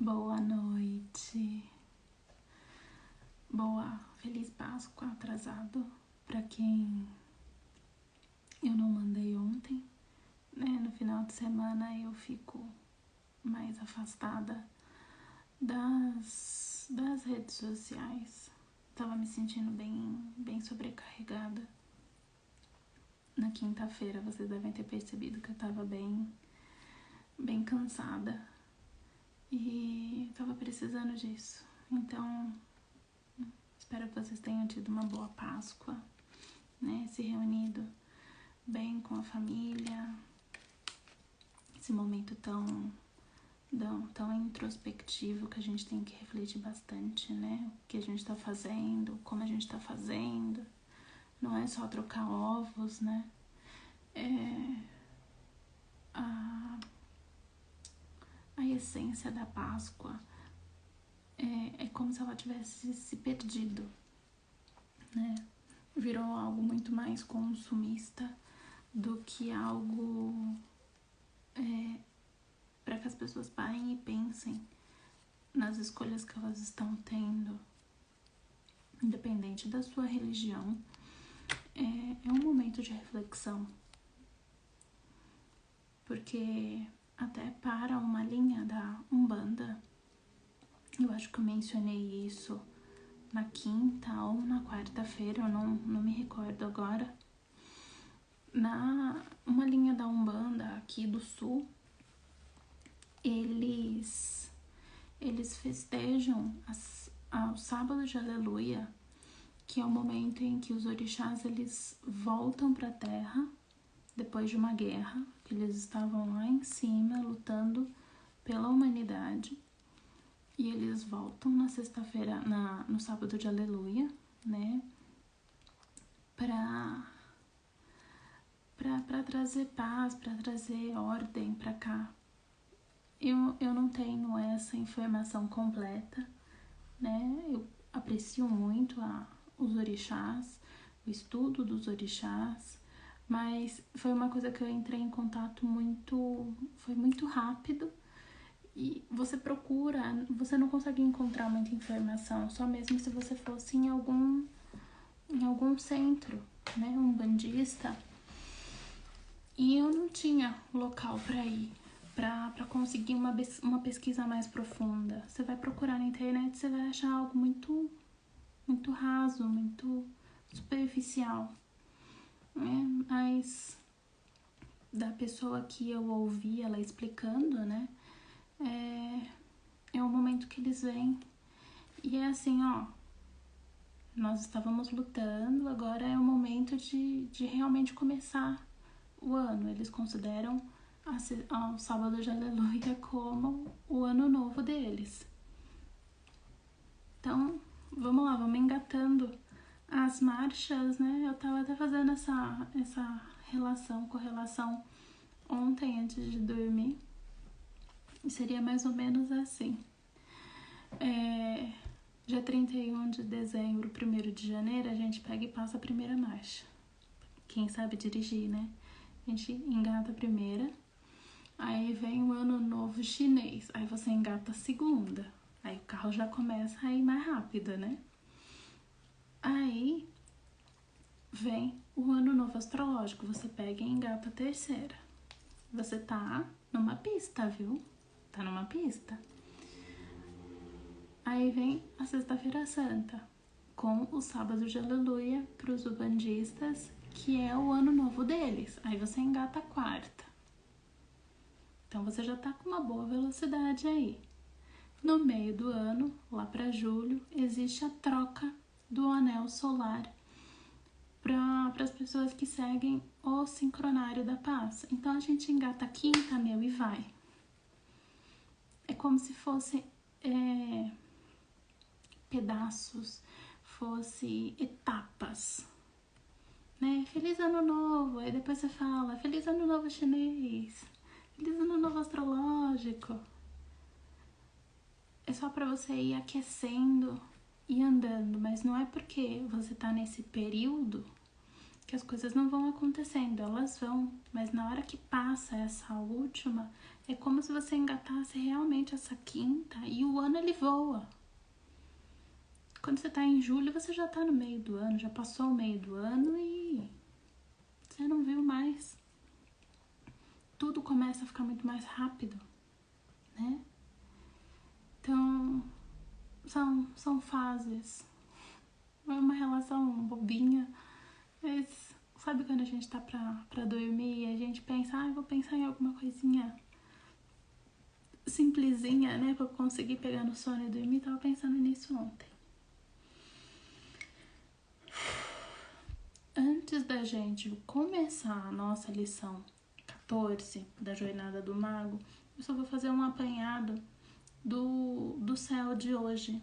Boa noite. Feliz Páscoa atrasado para quem eu não mandei ontem, né? No final de semana eu fico mais afastada das redes sociais. Tava me sentindo bem sobrecarregada. Na quinta-feira vocês devem ter percebido que eu tava bem cansada e tava precisando disso. Então, espero que vocês tenham tido uma boa Páscoa, né? Se reunido bem com a família. Esse momento tão introspectivo que a gente tem que refletir bastante, né? O que a gente tá fazendo, como a gente tá fazendo. Não é só trocar ovos, né? A essência da Páscoa é como se ela tivesse se perdido, né? Virou algo muito mais consumista do que algo para que as pessoas parem e pensem nas escolhas que elas estão tendo, independente da sua religião. É um momento de reflexão, porque até para uma linha da Umbanda, eu acho que eu mencionei isso na quinta ou na quarta-feira, eu não me recordo agora. Uma linha da Umbanda aqui do Sul, eles festejam ao sábado de Aleluia, que é o momento em que os orixás eles voltam para a Terra depois de uma guerra, que eles estavam lá em cima lutando pela humanidade, e eles voltam na sexta-feira, no sábado de Aleluia, né, para trazer paz, para trazer ordem para cá. Eu não tenho essa informação completa, né? Eu aprecio muito os orixás, o estudo dos orixás, mas foi uma coisa que eu entrei em contato foi muito rápido, e você você não consegue encontrar muita informação, só mesmo se você fosse em algum centro, né, umbandista, e eu não tinha local para ir, para conseguir uma pesquisa mais profunda. Você vai procurar na internet, você vai achar algo muito raso, muito superficial, né? Mas da pessoa que eu ouvi ela explicando, né, é o momento que eles vêm e é assim, ó, nós estávamos lutando, agora é o momento de realmente começar o ano. Eles consideram ao sábado de Aleluia como o ano novo deles. Então, vamos lá, vamos engatando as marchas, né? Eu tava até fazendo essa correlação ontem antes de dormir. E seria mais ou menos assim. Dia 31 de dezembro, 1º de janeiro, a gente pega e passa a primeira marcha. Quem sabe dirigir, né? A gente engata a primeira, aí vem o ano novo chinês, aí você engata a segunda, aí o carro já começa a ir mais rápido, né? Aí vem o ano novo astrológico, você pega e engata a terceira. Você tá numa pista, viu? Tá numa pista. Aí vem a sexta-feira santa, com o sábado de Aleluia para os ubandistas, que é o ano novo deles. Aí você engata a quarta. Então você já tá com uma boa velocidade aí. No meio do ano, lá para julho, existe a troca do anel solar para as pessoas que seguem o sincronário da paz. Então a gente engata a quinta, e vai. É como se fosse pedaços, fosse etapas, né? Feliz ano novo, aí depois você fala feliz ano novo chinês, feliz ano novo astrológico. É só para você ir aquecendo e andando, mas não é porque você tá nesse período que as coisas não vão acontecendo, elas vão, mas na hora que passa essa última, é como se você engatasse realmente essa quinta e o ano ele voa. Quando você tá em julho, você já tá no meio do ano, já passou o meio do ano e você não viu mais. Tudo começa a ficar muito mais rápido, né? Então, são fases. É uma relação bobinha, mas sabe quando a gente tá pra dormir e a gente pensa, vou pensar em alguma coisinha simplesinha, né, pra eu conseguir pegar no sono e dormir? Tava pensando nisso ontem. Antes da gente começar a nossa lição 14 da Jornada do Mago, eu só vou fazer um apanhado do céu de hoje,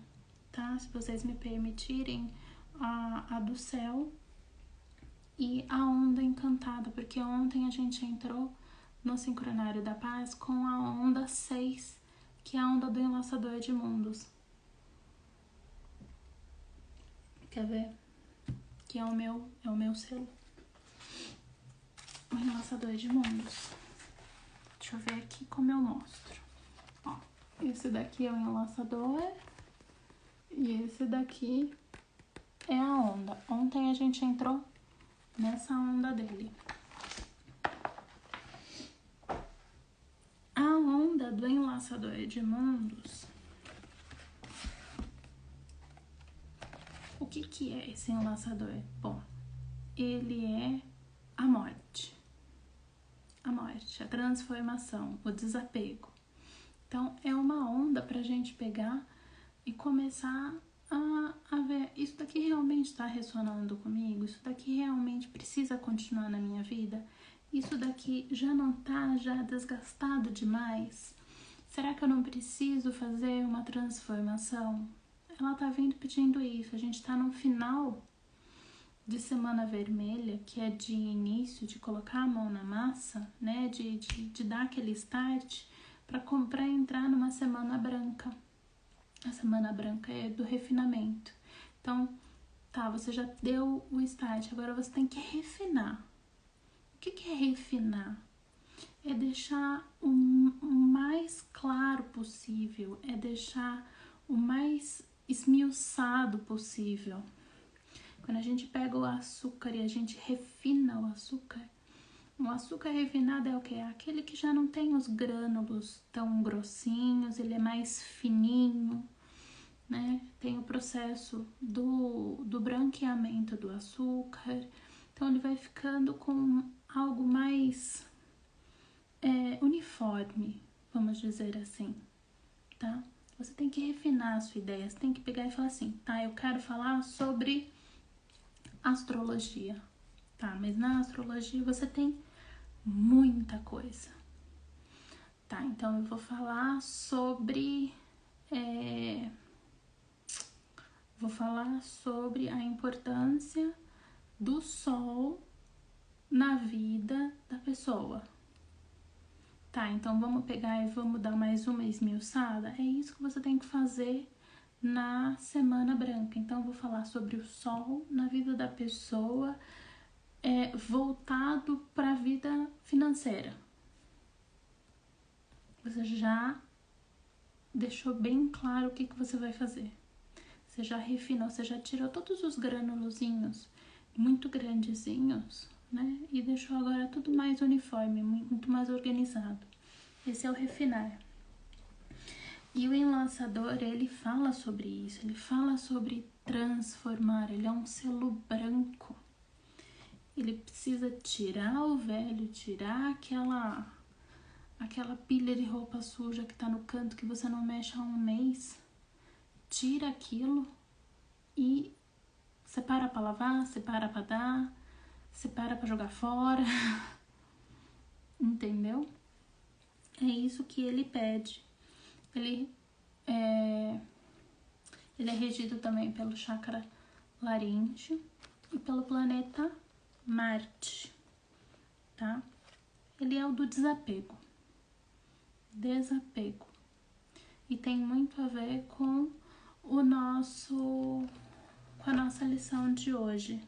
tá? Se vocês me permitirem, a do céu e a onda encantada, porque ontem a gente entrou no Sincronário da Paz com a onda 6, que é a onda do Enlaçador de Mundos. Quer ver? Que é o meu selo. O Enlaçador de Mundos. Deixa eu ver aqui como eu mostro. Ó, esse daqui é o enlaçador e esse daqui é a onda. Ontem a gente entrou nessa onda dele. A onda do Enlaçador de Mundos. O que é esse enlaçador? Bom, ele é a morte. A morte, a transformação, o desapego. Então, é uma onda pra gente pegar e começar a ver, isso daqui realmente está ressonando comigo? Isso daqui realmente precisa continuar na minha vida? Isso daqui já não tá já desgastado demais? Será que eu não preciso fazer uma transformação? Ela tá vindo pedindo isso. A gente tá no final de semana vermelha, que é de início, de colocar a mão na massa, né? De dar aquele start para entrar numa semana branca. A semana branca é do refinamento. Então, tá, você já deu o start, agora você tem que refinar. O que é refinar? É deixar o mais claro possível, é deixar o mais esmiuçado possível. Quando a gente pega o açúcar e a gente refina o açúcar refinado é o que? É aquele que já não tem os grânulos tão grossinhos, ele é mais fininho, né? Tem o processo do branqueamento do açúcar, então ele vai ficando com algo mais uniforme, vamos dizer assim, tá? Você tem que refinar a sua ideia, você tem que pegar e falar assim, tá, eu quero falar sobre astrologia, tá? Mas na astrologia você tem muita coisa, tá? Então eu vou falar sobre a importância do sol na vida da pessoa. Tá, então vamos pegar e vamos dar mais uma esmiuçada? É isso que você tem que fazer na Semana Branca. Então eu vou falar sobre o sol na vida da pessoa, voltado para a vida financeira. Você já deixou bem claro o que você vai fazer. Você já refinou, você já tirou todos os granulozinhos muito grandezinhos, né? E deixou agora tudo mais uniforme, muito mais organizado. Esse é o refinar. E o enlaçador, ele fala sobre isso, ele fala sobre transformar, ele é um selo branco. Ele precisa tirar o velho, tirar aquela pilha de roupa suja que tá no canto que você não mexe há um mês. Tira aquilo e separa pra lavar, separa pra dar, separa pra jogar fora. Entendeu? É isso que ele pede. Ele é regido também pelo chakra laríngeo e pelo planeta Marte, tá? Ele é o do desapego. Desapego. E tem muito a ver com com a nossa lição de hoje.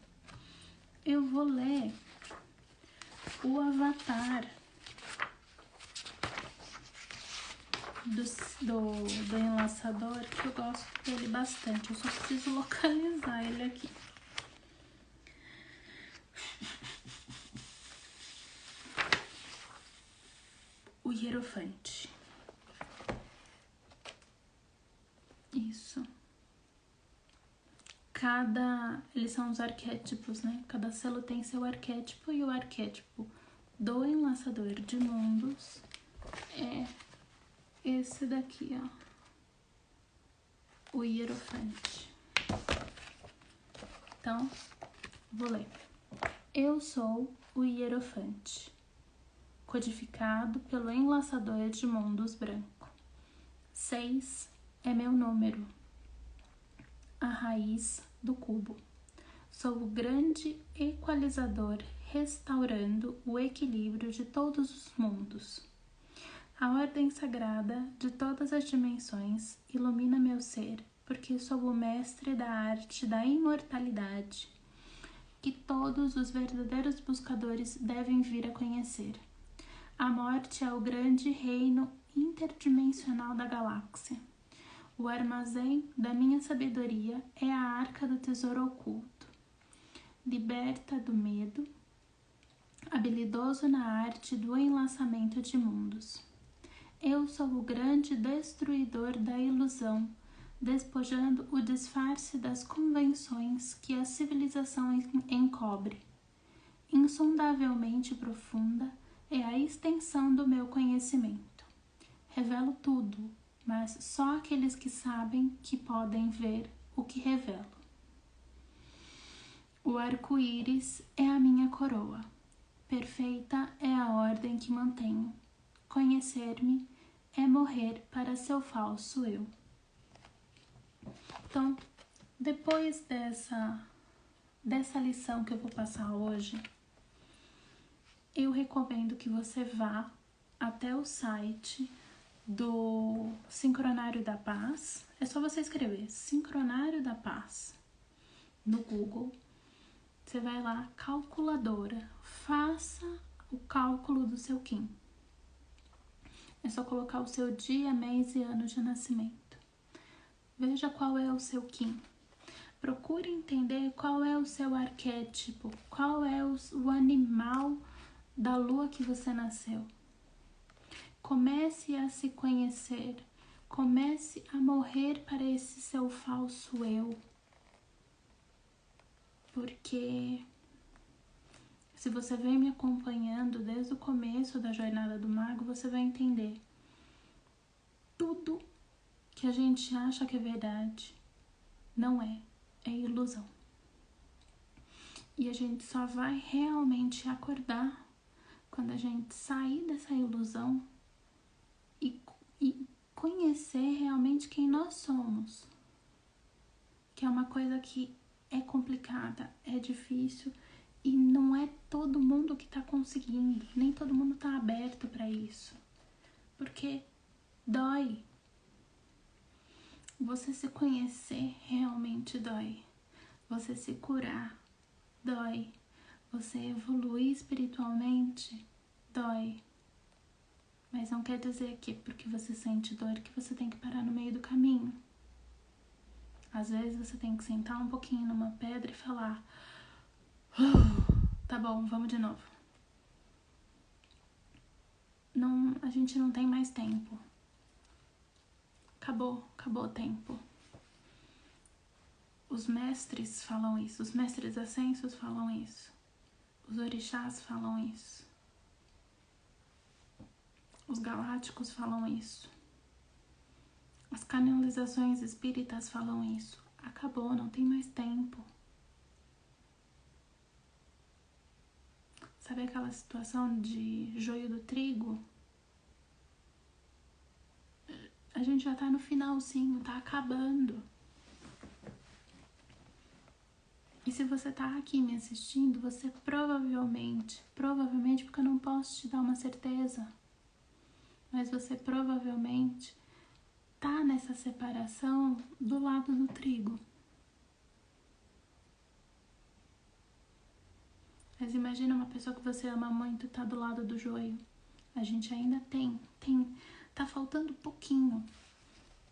eu vou ler o avatar do enlaçador, que eu gosto dele bastante. Eu só preciso localizar ele aqui. O Hierofante. Isso. Eles são os arquétipos, né? Cada selo tem seu arquétipo, e o arquétipo do enlaçador de mundos é esse daqui, ó. O Hierofante. Então, vou ler. Eu sou o Hierofante, codificado pelo enlaçador de mundos branco. 6 é meu número, a raiz do cubo. Sou o grande equalizador, restaurando o equilíbrio de todos os mundos. A ordem sagrada de todas as dimensões ilumina meu ser, porque sou o mestre da arte da imortalidade, que todos os verdadeiros buscadores devem vir a conhecer. A morte é o grande reino interdimensional da galáxia. O armazém da minha sabedoria é a arca do tesouro oculto. Liberta do medo, habilidoso na arte do enlaçamento de mundos. Eu sou o grande destruidor da ilusão, despojando o disfarce das convenções que a civilização encobre. Insondavelmente profunda é a extensão do meu conhecimento. Revelo tudo, mas só aqueles que sabem que podem ver o que revelo. O arco-íris é a minha coroa. Perfeita é a ordem que mantenho. Conhecer-me é morrer para seu falso eu. Então, depois dessa lição que eu vou passar hoje, eu recomendo que você vá até o site do Sincronário da Paz. É só você escrever Sincronário da Paz no Google. Você vai lá, calculadora, faça o cálculo do seu Kim. É só colocar o seu dia, mês e ano de nascimento. Veja qual é o seu Kim. Procure entender qual é o seu arquétipo, qual é o animal da lua que você nasceu. Comece a se conhecer, comece a morrer para esse seu falso eu. Porque se você vem me acompanhando desde o começo da jornada do mago, você vai entender. Tudo que a gente acha que é verdade não é ilusão. E a gente só vai realmente acordar quando a gente sair dessa ilusão e conhecer realmente quem nós somos. Que é uma coisa que é complicada, é difícil e não é todo mundo que tá conseguindo, nem todo mundo tá aberto para isso. Porque dói. Você se conhecer realmente dói. Você se curar dói. Você evoluir espiritualmente dói. Mas não quer dizer que porque você sente dor que você tem que parar no meio do caminho. Às vezes você tem que sentar um pouquinho numa pedra e falar: tá bom, vamos de novo. Não, a gente não tem mais tempo. Acabou o tempo. Os mestres falam isso, os mestres ascensos falam isso, os orixás falam isso, os galácticos falam isso, as canalizações espíritas falam isso. Acabou, não tem mais tempo. Sabe aquela situação de joio do trigo? A gente já tá no finalzinho, tá acabando. E se você tá aqui me assistindo, você provavelmente, porque eu não posso te dar uma certeza, mas você provavelmente tá nessa separação do lado do trigo. Mas imagina uma pessoa que você ama muito tá do lado do joio. A gente ainda tá faltando pouquinho.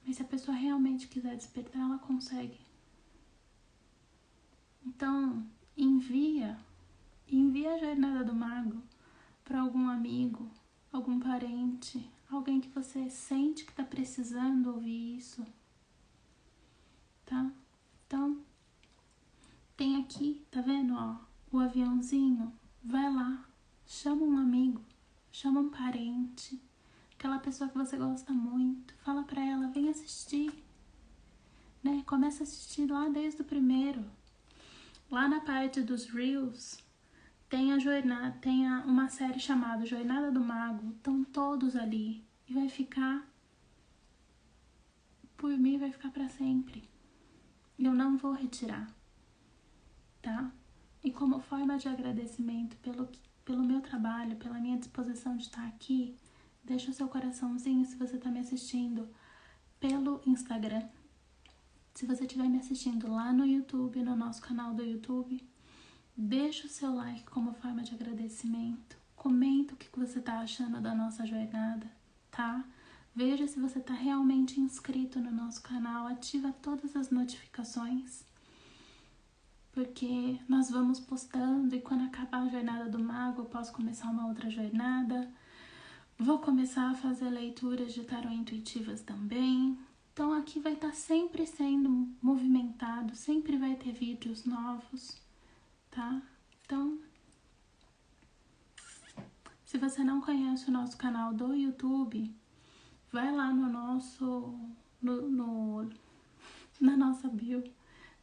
Mas se a pessoa realmente quiser despertar, ela consegue. Então, envia a Jornada do Mago para algum amigo, algum parente, alguém que você sente que tá precisando ouvir isso, tá? Então, tem aqui, tá vendo, ó, o aviãozinho, vai lá, chama um amigo, chama um parente, aquela pessoa que você gosta muito, fala pra ela, vem assistir, né? Começa a assistir lá desde o primeiro. Lá na parte dos Reels, tem uma série chamada Jornada do Mago, estão todos ali, e vai ficar, por mim, vai ficar pra sempre. Eu não vou retirar, tá? E como forma de agradecimento pelo meu trabalho, pela minha disposição de estar aqui, deixa o seu coraçãozinho se você está me assistindo pelo Instagram. Se você estiver me assistindo lá no YouTube, no nosso canal do YouTube, deixa o seu like como forma de agradecimento. Comenta o que você está achando da nossa jornada, tá? Veja se você está realmente inscrito no nosso canal, ativa todas as notificações, porque nós vamos postando e quando acabar a Jornada do Mago eu posso começar uma outra jornada. Vou começar a fazer leituras de tarô intuitivas também. Então aqui vai estar sempre sendo movimentado, sempre vai ter vídeos novos, tá? Então, se você não conhece o nosso canal do YouTube, vai lá no nosso, na nossa bio,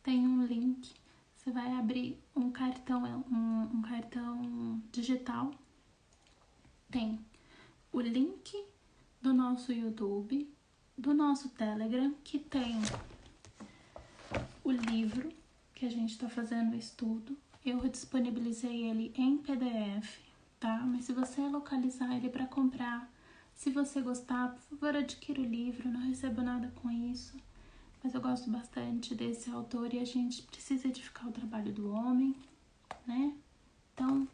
tem um link. Você vai abrir um cartão, um cartão digital. Tem o link do nosso YouTube, do nosso Telegram, que tem o livro que a gente está fazendo o estudo. Eu disponibilizei ele em PDF, tá? Mas se você localizar ele para comprar, se você gostar, por favor, adquira o livro, não recebo nada com isso. Mas eu gosto bastante desse autor e a gente precisa edificar o trabalho do homem, né? Então,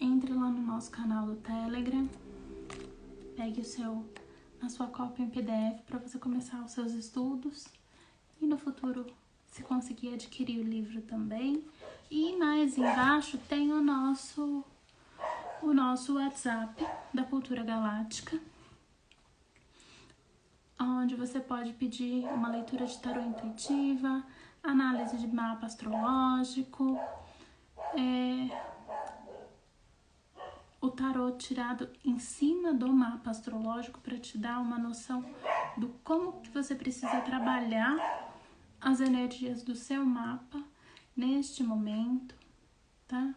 entre lá no nosso canal do Telegram, pegue a sua cópia em PDF para você começar os seus estudos e no futuro, se conseguir adquirir o livro também. E mais embaixo tem o nosso WhatsApp da Cultura Galáctica, onde você pode pedir uma leitura de tarô intuitiva, análise de mapa astrológico, o tarô tirado em cima do mapa astrológico para te dar uma noção do como que você precisa trabalhar as energias do seu mapa neste momento, tá?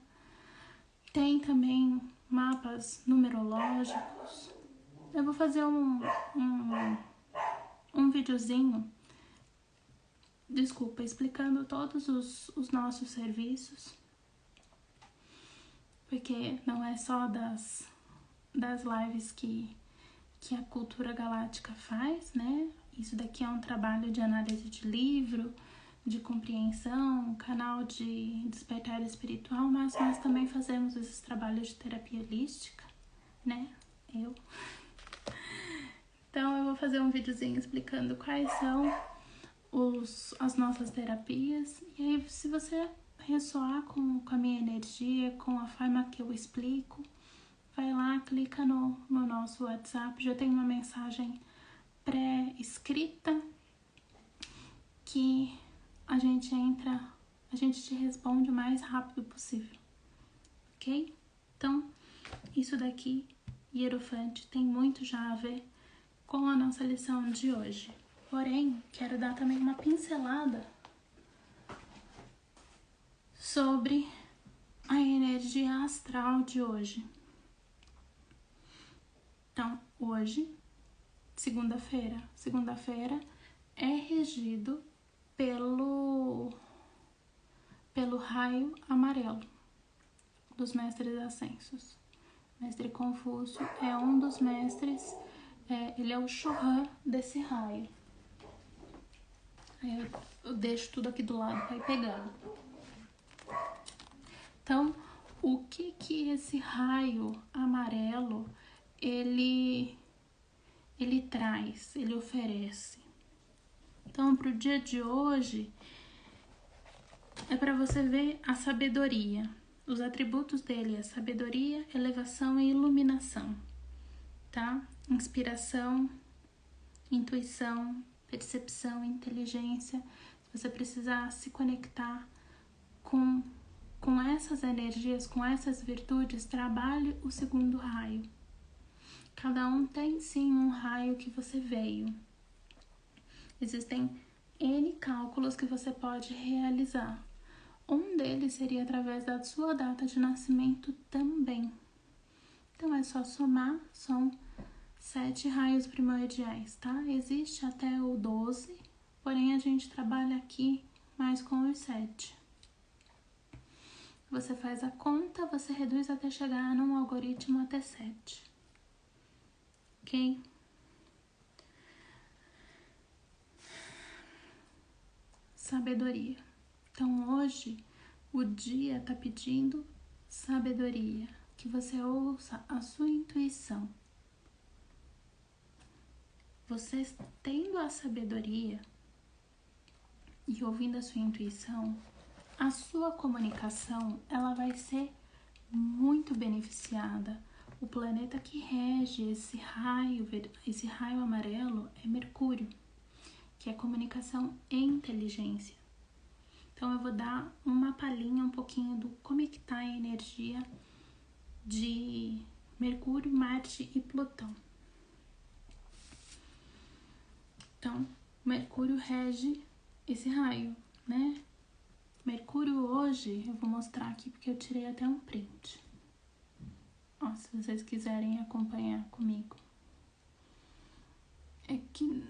Tem também mapas numerológicos. Eu vou fazer um videozinho, explicando todos os nossos serviços, porque não é só das lives que a Cultura Galáctica faz, né? Isso daqui é um trabalho de análise de livro, de compreensão, um canal de despertar espiritual, mas nós também fazemos esses trabalhos de terapia holística, né? Então eu vou fazer um videozinho explicando quais são as nossas terapias. E aí, se você ressoar com a minha energia, com a forma que eu explico, vai lá, clica no nosso WhatsApp. Já tem uma mensagem pré-escrita que a gente te responde o mais rápido possível, ok? Então, isso daqui, Hierofante, tem muito já a ver com a nossa lição de hoje. Porém, quero dar também uma pincelada sobre a energia astral de hoje. Então, hoje, segunda-feira é regido pelo raio amarelo dos mestres ascensos. Mestre Confúcio é um dos mestres, ele é o Chohan desse raio. Aí eu deixo tudo aqui do lado para ir pegando. Então, o que esse raio amarelo ele traz, ele oferece? Então, para o dia de hoje, é para você ver a sabedoria. Os atributos dele é sabedoria, elevação e iluminação, tá? Inspiração, intuição, percepção, inteligência. Se você precisar se conectar com essas energias, com essas virtudes, trabalhe o segundo raio. Cada um tem sim um raio que você veio. Existem N cálculos que você pode realizar. Um deles seria através da sua data de nascimento também. Então é só somar, são 7 raios primordiais, tá? Existe até o 12, porém a gente trabalha aqui mais com os 7. Você faz a conta, você reduz até chegar num algoritmo até 7. Ok? Sabedoria. Então hoje o dia tá pedindo sabedoria, que você ouça a sua intuição. Você tendo a sabedoria e ouvindo a sua intuição, a sua comunicação ela vai ser muito beneficiada. O planeta que rege esse raio amarelo é Mercúrio, que é comunicação e inteligência. Então eu vou dar uma palhinha um pouquinho do como é que tá a energia de Mercúrio, Marte e Plutão. Então, Mercúrio rege esse raio, né? Mercúrio hoje, eu vou mostrar aqui porque eu tirei até um print. Ó, se vocês quiserem acompanhar comigo. É que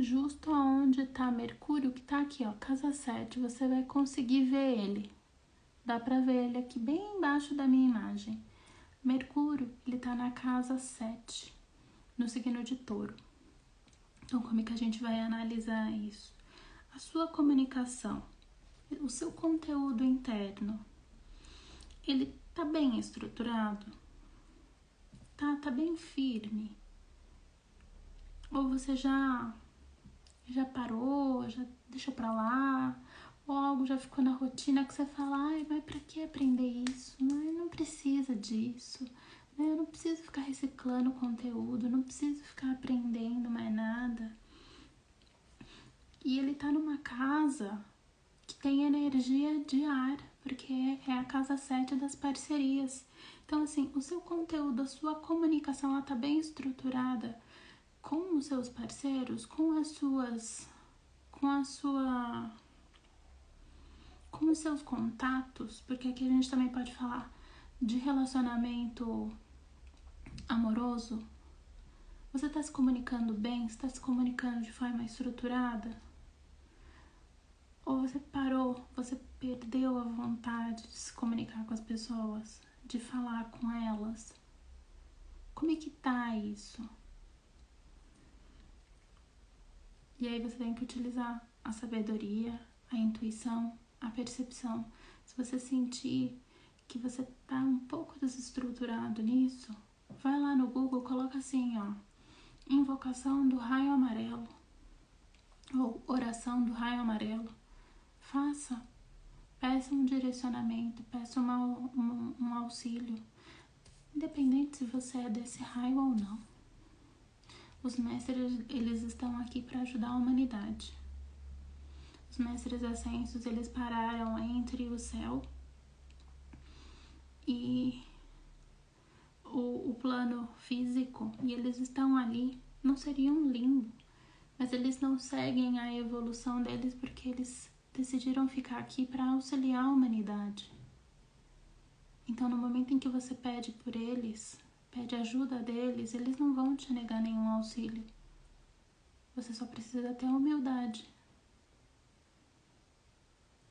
justo onde tá Mercúrio, que tá aqui, ó, casa 7, você vai conseguir ver ele. Dá pra ver ele aqui bem embaixo da minha imagem. Mercúrio, ele tá na casa 7, no signo de Touro. Então, como é que a gente vai analisar isso? A sua comunicação, o seu conteúdo interno, ele tá bem estruturado? Tá bem firme? Ou você já parou, já deixou pra lá? Ou algo já ficou na rotina que você fala, ai, mas pra que aprender isso? Não precisa disso. Eu não preciso ficar reciclando conteúdo, não preciso ficar aprendendo mais nada. E ele tá numa casa que tem energia de ar, porque é a casa 7 das parcerias. Então, assim, o seu conteúdo, a sua comunicação, ela tá bem estruturada com os seus parceiros, com os seus contatos, porque aqui a gente também pode falar de relacionamento amoroso. Você tá se comunicando bem? Você tá se comunicando de forma estruturada? Ou você parou, você perdeu a vontade de se comunicar com as pessoas, de falar com elas? Como é que tá isso? E aí você tem que utilizar a sabedoria, a intuição, a percepção. Se você sentir que você tá um pouco desestruturado nisso, vai lá no Google, coloca assim, ó, invocação do raio amarelo ou oração do raio amarelo. Faça, peça um direcionamento, peça um auxílio, independente se você é desse raio ou não. Os mestres, eles estão aqui para ajudar a humanidade. Os mestres ascensos, eles pararam entre o céu e o plano físico, e eles estão ali, não seria um limbo, mas eles não seguem a evolução deles porque eles decidiram ficar aqui para auxiliar a humanidade. Então, no momento em que você pede por eles, pede ajuda deles, eles não vão te negar nenhum auxílio. Você só precisa ter humildade.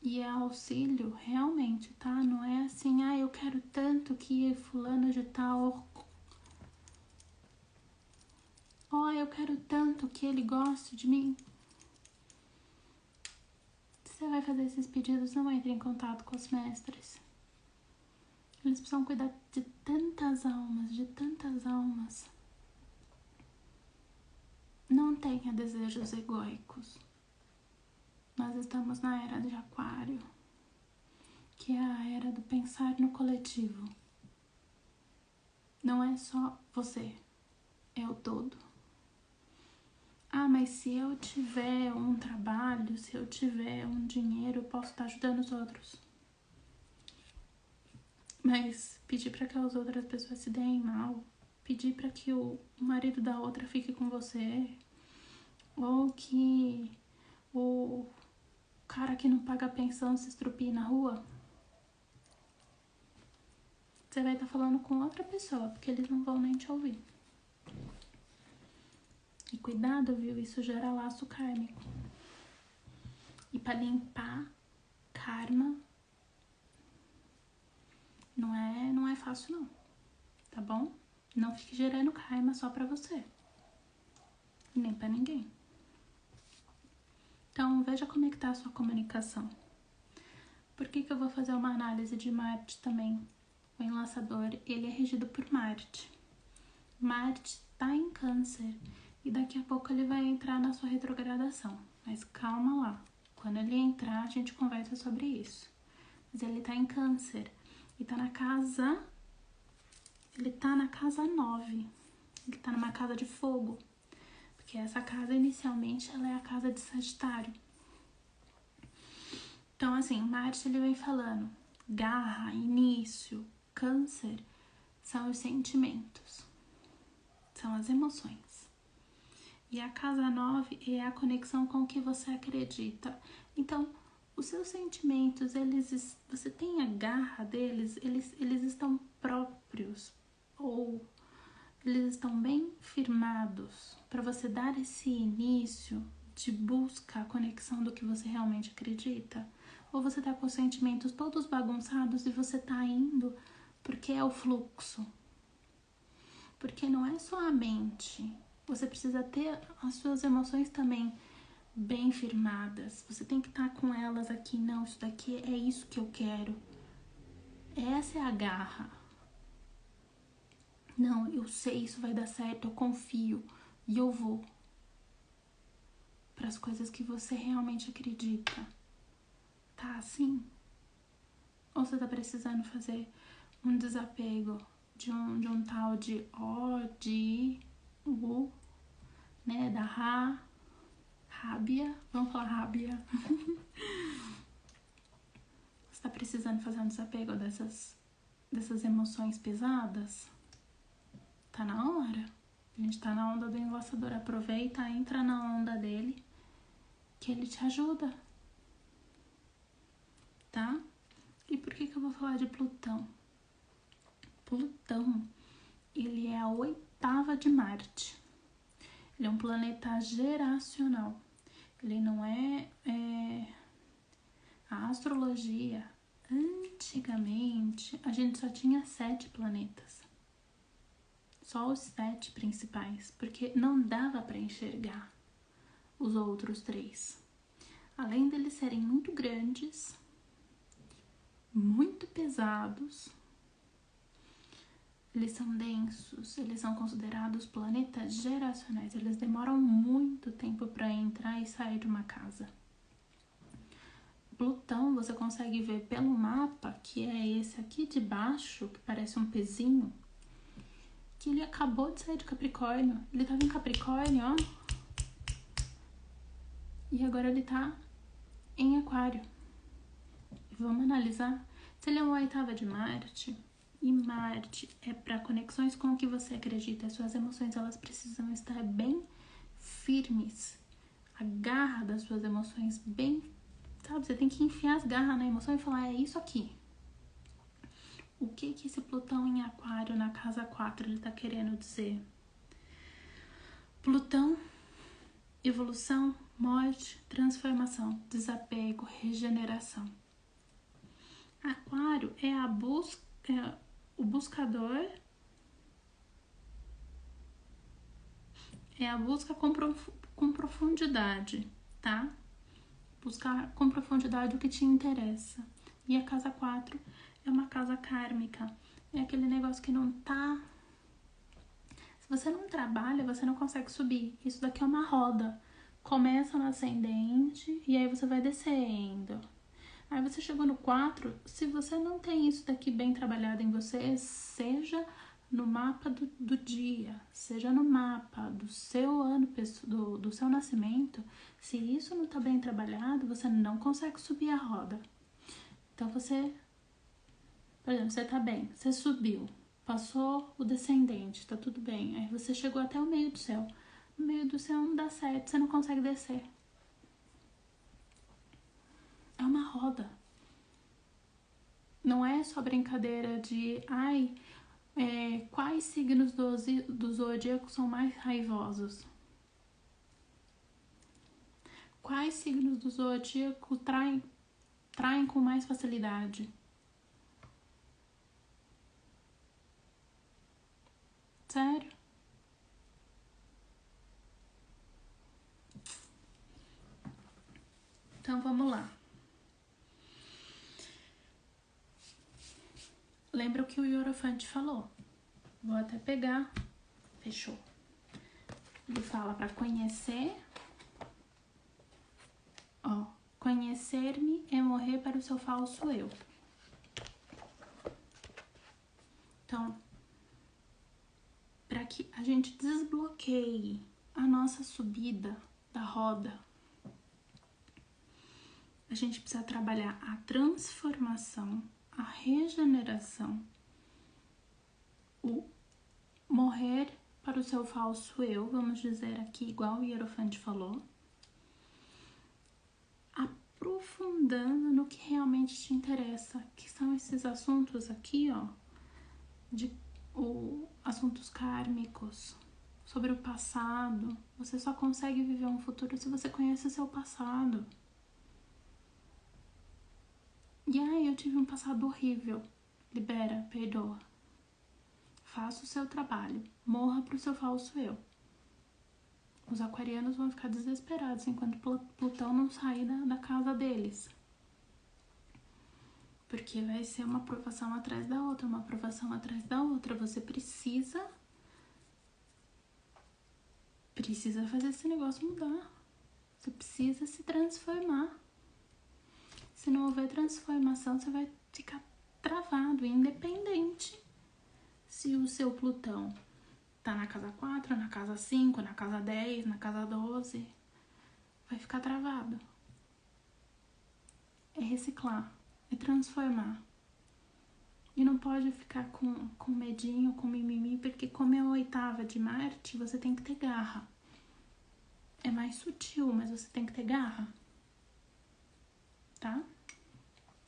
E é auxílio realmente, tá? Não é assim, eu quero tanto que fulano de tal, eu quero tanto que ele goste de mim. Você vai vai fazer esses pedidos, não entre em contato com os mestres. Eles precisam cuidar de tantas almas, de tantas almas. Não tenha desejos egóicos. Nós estamos na era de Aquário, que é a era do pensar no coletivo. Não é só você, é o todo. Ah, mas se eu tiver um trabalho, se eu tiver um dinheiro, eu posso estar ajudando os outros. Mas pedir para que as outras pessoas se deem mal, pedir para que o marido da outra fique com você, ou que o cara que não paga a pensão se estrupie na rua, você vai estar falando com outra pessoa, porque eles não vão nem te ouvir. E cuidado, viu? Isso gera laço kármico. E para limpar karma, não é fácil não, tá bom? Não fique gerando karma só pra você. E nem pra ninguém. Então, veja como é que tá a sua comunicação. Por que eu vou fazer uma análise de Marte também? O enlaçador, ele é regido por Marte. Marte tá em Câncer. E daqui a pouco ele vai entrar na sua retrogradação. Mas calma lá. Quando ele entrar, a gente conversa sobre isso. Mas ele tá em Câncer. E tá na casa... Ele tá na casa 9. Ele tá numa casa de fogo. Porque essa casa, inicialmente, ela é a casa de Sagitário. Então, assim, Marte, ele vem falando. Garra, início, Câncer, são os sentimentos. São as emoções. E a casa 9 é a conexão com o que você acredita. Então, os seus sentimentos, você tem a garra deles, eles estão próprios, ou eles estão bem firmados para você dar esse início de busca, a conexão do que você realmente acredita. Ou você tá com os sentimentos todos bagunçados e você tá indo porque é o fluxo. Porque não é só a mente. Você precisa ter as suas emoções também bem firmadas. Você tem que estar com elas aqui. Não, isso daqui é isso que eu quero. Essa é a garra. Não, eu sei, isso vai dar certo, eu confio. E eu vou para as coisas que você realmente acredita. Tá assim? Ou você tá precisando fazer um desapego de um tal de O, de U, né, da rábia, vamos falar rábia. Você tá precisando fazer um desapego dessas emoções pesadas? Tá na hora. A gente tá na onda do enlaçador. Aproveita, entra na onda dele, que ele te ajuda. Tá? E por que eu vou falar de Plutão? Plutão, ele é a 8ª de Marte. Ele é um planeta geracional. Ele não é a astrologia. Antigamente, a gente só tinha 7 planetas. Só os 7 principais, porque não dava para enxergar os outros 3. Além deles serem muito grandes, muito pesados, eles são densos, eles são considerados planetas geracionais. Eles demoram muito tempo para entrar e sair de uma casa. Plutão, você consegue ver pelo mapa, que é esse aqui de baixo, que parece um pezinho, que ele acabou de sair de Capricórnio. Ele tava em Capricórnio, ó. E agora ele tá em Aquário. Vamos analisar. Se ele é uma 8ª de Marte, e Marte é para conexões com o que você acredita, as suas emoções, elas precisam estar bem firmes. A garra das suas emoções bem, sabe? Você tem que enfiar as garras na emoção e falar, é isso aqui. O que esse Plutão em Aquário na casa 4 ele tá querendo dizer? Plutão, evolução, morte, transformação, desapego, regeneração. Aquário é a busca, o buscador, é a busca com profundidade, tá? buscar com profundidade o que te interessa. E a casa 4 é uma casa kármica. É aquele negócio que não tá... Se você não trabalha, você não consegue subir. Isso daqui é uma roda. Começa no ascendente e aí você vai descendo. Aí você chegou no 4, se você não tem isso daqui bem trabalhado em você, seja no mapa do dia, seja no mapa do seu ano, do seu nascimento, se isso não tá bem trabalhado, você não consegue subir a roda. Então você, por exemplo, você tá bem, você subiu, passou o descendente, tá tudo bem. Aí você chegou até o meio do céu. No meio do céu não dá certo, você não consegue descer. É uma roda. Não é só brincadeira de, quais signos do zodíaco são mais raivosos? Quais signos do zodíaco traem com mais facilidade? Sério? Então vamos lá. Lembra o que o Hierophante falou? Vou até pegar. Fechou. Ele fala para conhecer. Ó, conhecer-me é morrer para o seu falso eu. Então, para que a gente desbloqueie a nossa subida da roda, a gente precisa trabalhar a transformação, a regeneração, o morrer para o seu falso eu, vamos dizer aqui, igual o Hierophante falou, aprofundando no que realmente te interessa, que são esses assuntos aqui, ó, assuntos kármicos, sobre o passado. Você só consegue viver um futuro se você conhece o seu passado. E aí, eu tive um passado horrível. Libera, perdoa. Faça o seu trabalho. Morra pro seu falso eu. Os aquarianos vão ficar desesperados enquanto Plutão não sair da casa deles. Porque vai ser uma aprovação atrás da outra, uma aprovação atrás da outra. Você precisa fazer esse negócio mudar. Você precisa se transformar. Se não houver transformação, você vai ficar travado, independente se o seu Plutão tá na casa 4, na casa 5, na casa 10, na casa 12. Vai ficar travado. É reciclar, é transformar. E não pode ficar com medinho, com mimimi, porque como é a 8ª de Marte, você tem que ter garra. É mais sutil, mas você tem que ter garra. Tá?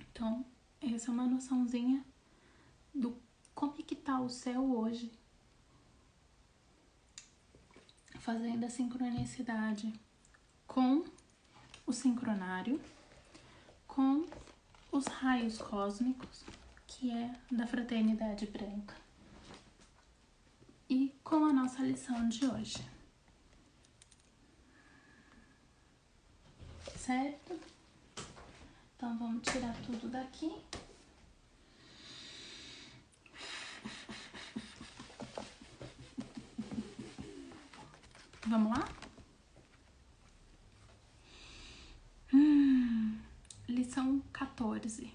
Então, essa é uma noçãozinha do como é que tá o céu hoje. Fazendo a sincronicidade com o sincronário, com os raios cósmicos, que é da fraternidade branca, e com a nossa lição de hoje. Certo? Então vamos tirar tudo daqui. Vamos lá? Lição 14.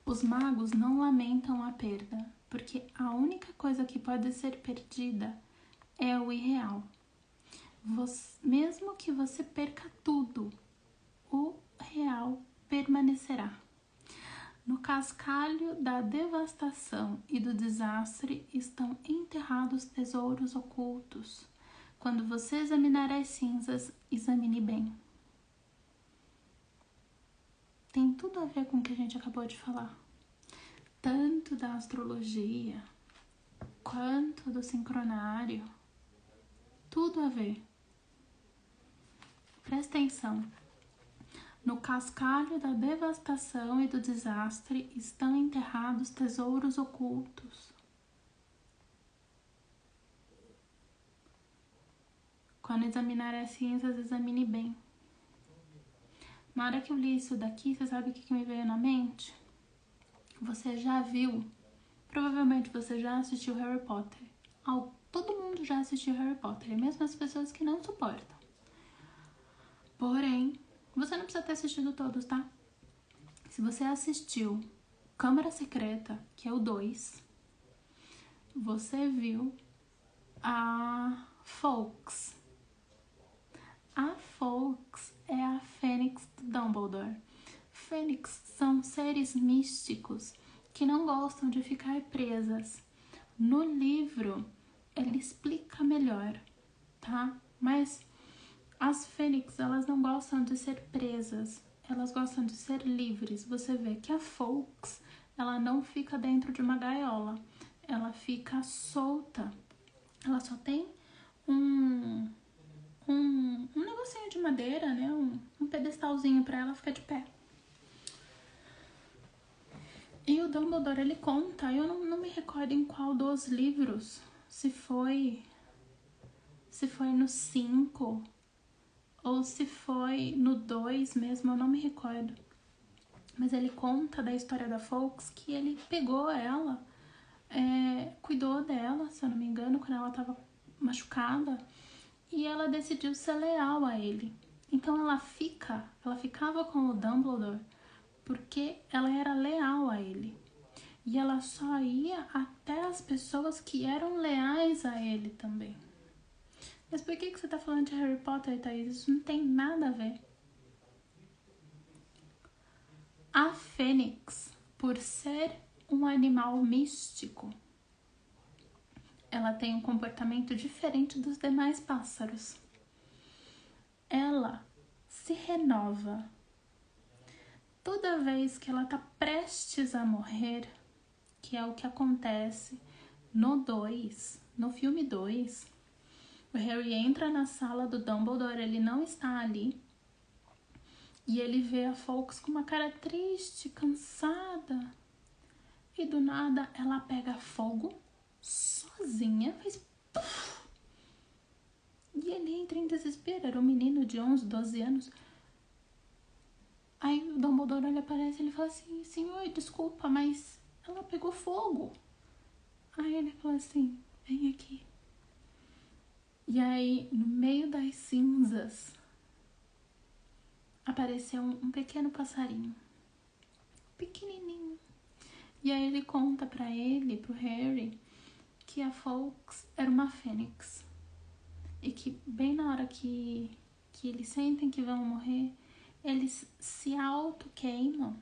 Os magos não lamentam a perda, porque a única coisa que pode ser perdida é o irreal. Mesmo que você perca tudo, o real permanecerá. No cascalho da devastação e do desastre estão enterrados tesouros ocultos. Quando você examinar as cinzas, examine bem. Tem tudo a ver com o que a gente acabou de falar. Tanto da astrologia, quanto do sincronário. Tudo a ver. Presta atenção. No cascalho da devastação e do desastre estão enterrados tesouros ocultos. Quando examinar as ciências, examine bem. Na hora que eu li isso daqui, você sabe o que me veio na mente? Você já viu, provavelmente você já assistiu Harry Potter. Todo mundo já assistiu Harry Potter, mesmo as pessoas que não suportam. Porém, você não precisa ter assistido todos, tá? Se você assistiu Câmara Secreta, que é o 2, você viu a Fawkes. A Fawkes é a Fênix do Dumbledore. Fênix são seres místicos que não gostam de ficar presas. No livro, ele explica melhor, tá? Mas as Fênix, elas não gostam de ser presas. Elas gostam de ser livres. Você vê que a Fawkes, ela não fica dentro de uma gaiola. Ela fica solta. Ela só tem um negocinho de madeira, né? Um pedestalzinho pra ela ficar de pé. E o Dumbledore, ele conta, eu não me recordo em qual dos livros, se foi no 5 ou se foi no 2 mesmo, eu não me recordo. Mas ele conta da história da Fawkes que ele pegou ela, cuidou dela, se eu não me engano, quando ela estava machucada, e ela decidiu ser leal a ele. Então ela ficava com o Dumbledore porque ela era leal a ele. E ela só ia até as pessoas que eram leais a ele também. Mas por que você tá falando de Harry Potter, Thaís? Isso não tem nada a ver. A Fênix, por ser um animal místico, ela tem um comportamento diferente dos demais pássaros. Ela se renova. Toda vez que ela tá prestes a morrer, que é o que acontece no filme 2, o Harry entra na sala do Dumbledore, ele não está ali, e ele vê a Fawkes com uma cara triste, cansada, e do nada ela pega fogo, sozinha, faz puff, e ele entra em desespero, era um menino de 11, 12 anos. Aí o Dumbledore olha para ele e fala assim, senhor, desculpa, mas ela pegou fogo. Aí ele fala assim, vem aqui. E aí, no meio das cinzas, apareceu um pequeno passarinho. Pequenininho. E aí ele conta pro Harry, que a Fawkes era uma fênix. E que bem na hora que eles sentem que vão morrer, eles se auto-queimam.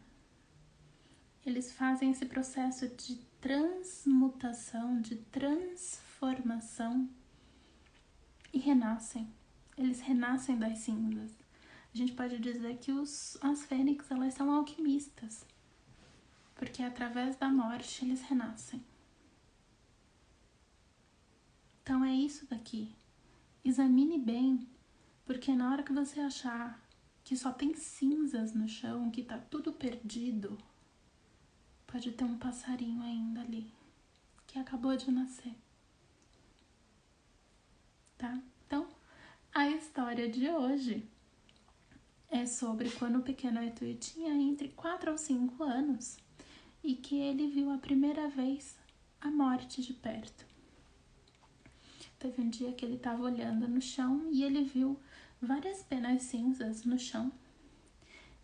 Eles fazem esse processo de transmutação, de transformação e renascem. Eles renascem das cinzas. A gente pode dizer que as fênix, elas são alquimistas, porque através da morte eles renascem. Então é isso daqui. Examine bem, porque na hora que você achar que só tem cinzas no chão, que tá tudo perdido, pode ter um passarinho ainda ali, que acabou de nascer. Tá? Então, a história de hoje é sobre quando o pequeno Arthur tinha entre 4 ou 5 anos e que ele viu a primeira vez a morte de perto. Teve um dia que ele estava olhando no chão e ele viu várias penas cinzas no chão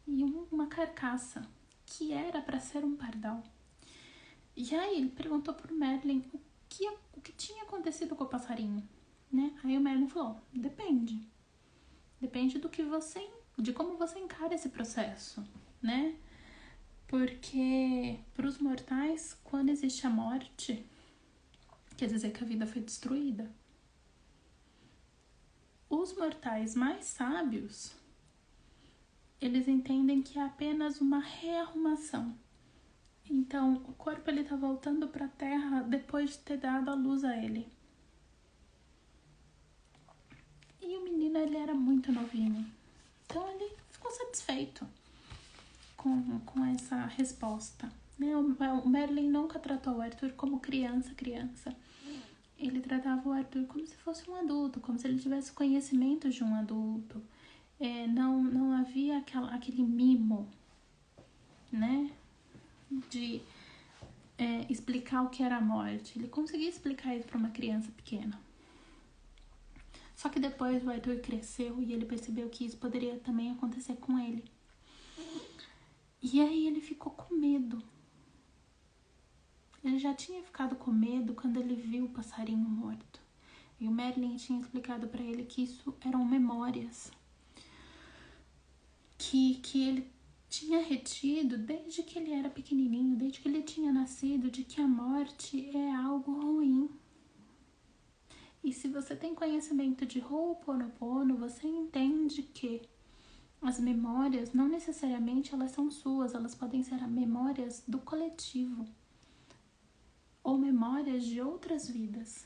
e uma carcaça que era para ser um pardal. E aí ele perguntou pro Merlin o que tinha acontecido com o passarinho, né? Aí o Merlin falou, depende de como você encara esse processo, né? Porque para os mortais, quando existe a morte, quer dizer que a vida foi destruída. Os mortais mais sábios, eles entendem que é apenas uma rearrumação. Então, o corpo ele tá voltando para a Terra depois de ter dado a luz a ele. E o menino, ele era muito novinho. Então, ele ficou satisfeito com essa resposta. O Merlin nunca tratou o Arthur como criança. ele tratava o Arthur como se fosse um adulto, como se ele tivesse conhecimento de um adulto. Não havia aquele mimo, né, de explicar o que era a morte. Ele conseguia explicar isso para uma criança pequena. Só que depois o Arthur cresceu e ele percebeu que isso poderia também acontecer com ele. E aí ele ficou com medo. Ele já tinha ficado com medo quando ele viu o passarinho morto. E o Merlin tinha explicado para ele que isso eram memórias que ele tinha retido desde que ele era pequenininho, desde que ele tinha nascido, de que a morte é algo ruim. E se você tem conhecimento de Ho'oponopono, você entende que as memórias não necessariamente elas são suas, elas podem ser memórias do coletivo ou memórias de outras vidas.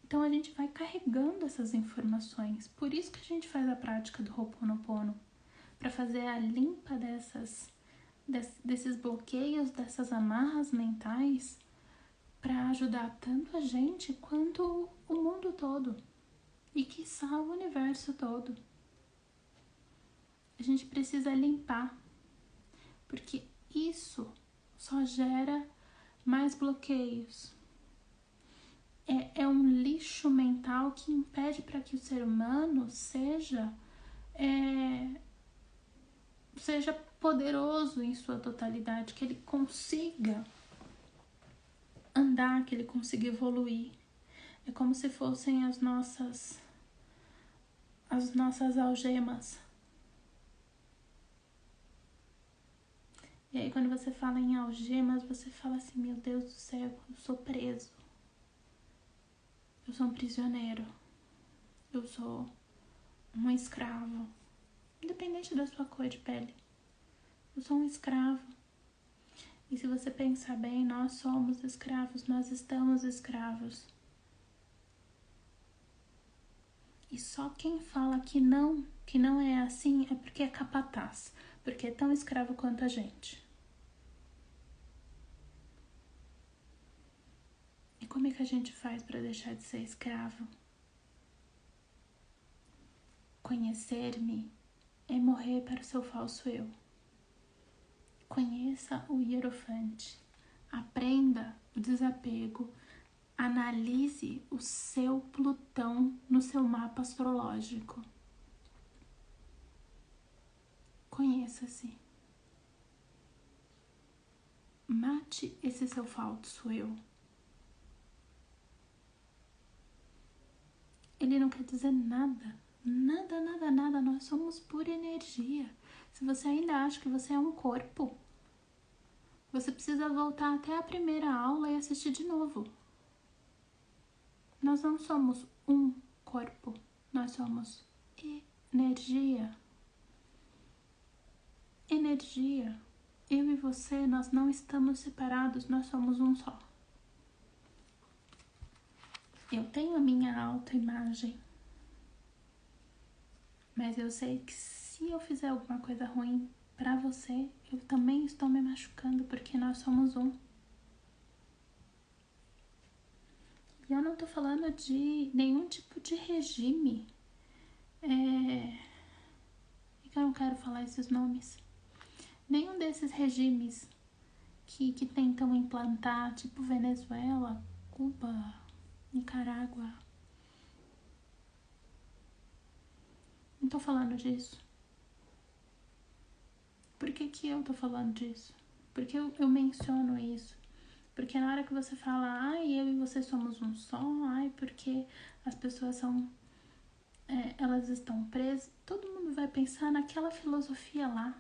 Então a gente vai carregando essas informações. Por isso que a gente faz a prática do Ho'oponopono, para fazer a limpa desses bloqueios, dessas amarras mentais, para ajudar tanto a gente quanto o mundo todo e quiçá o universo todo. A gente precisa limpar, porque isso só gera mais bloqueios. É um lixo mental que impede para que o ser humano seja poderoso em sua totalidade, que ele consiga andar, que ele consiga evoluir. É como se fossem as nossas algemas. E aí quando você fala em algemas, você fala assim, meu Deus do céu, eu sou preso. Eu sou um prisioneiro. Eu sou um escravo. Independente da sua cor de pele. Eu sou um escravo. E se você pensar bem, nós somos escravos, nós estamos escravos. E só quem fala que não é assim, é porque é capataz, porque é tão escravo quanto a gente. E como é que a gente faz para deixar de ser escravo? Conhecer-me é morrer para o seu falso eu. Conheça o Hierofante. Aprenda o desapego. Analise o seu Plutão no seu mapa astrológico. Conheça-se. Mate esse seu falso eu. Ele não quer dizer nada. Nada, nada, nada. Nós somos pura energia. Se você ainda acha que você é um corpo, você precisa voltar até a primeira aula e assistir de novo. Nós não somos um corpo. Nós somos energia. Energia. Eu e você, nós não estamos separados. Nós somos um só. Eu tenho a minha autoimagem. Mas eu sei que se eu fizer alguma coisa ruim pra você, eu também estou me machucando, porque nós somos um. E eu não tô falando de nenhum tipo de regime. Eu não quero falar esses nomes. Nenhum desses regimes que tentam implantar, tipo Venezuela, Cuba, Nicarágua. Não tô falando disso. Por que eu tô falando disso? Porque eu menciono isso. Porque na hora que você fala, ai, eu e você somos um só, ai, porque as pessoas são, elas estão presas, todo mundo vai pensar naquela filosofia lá.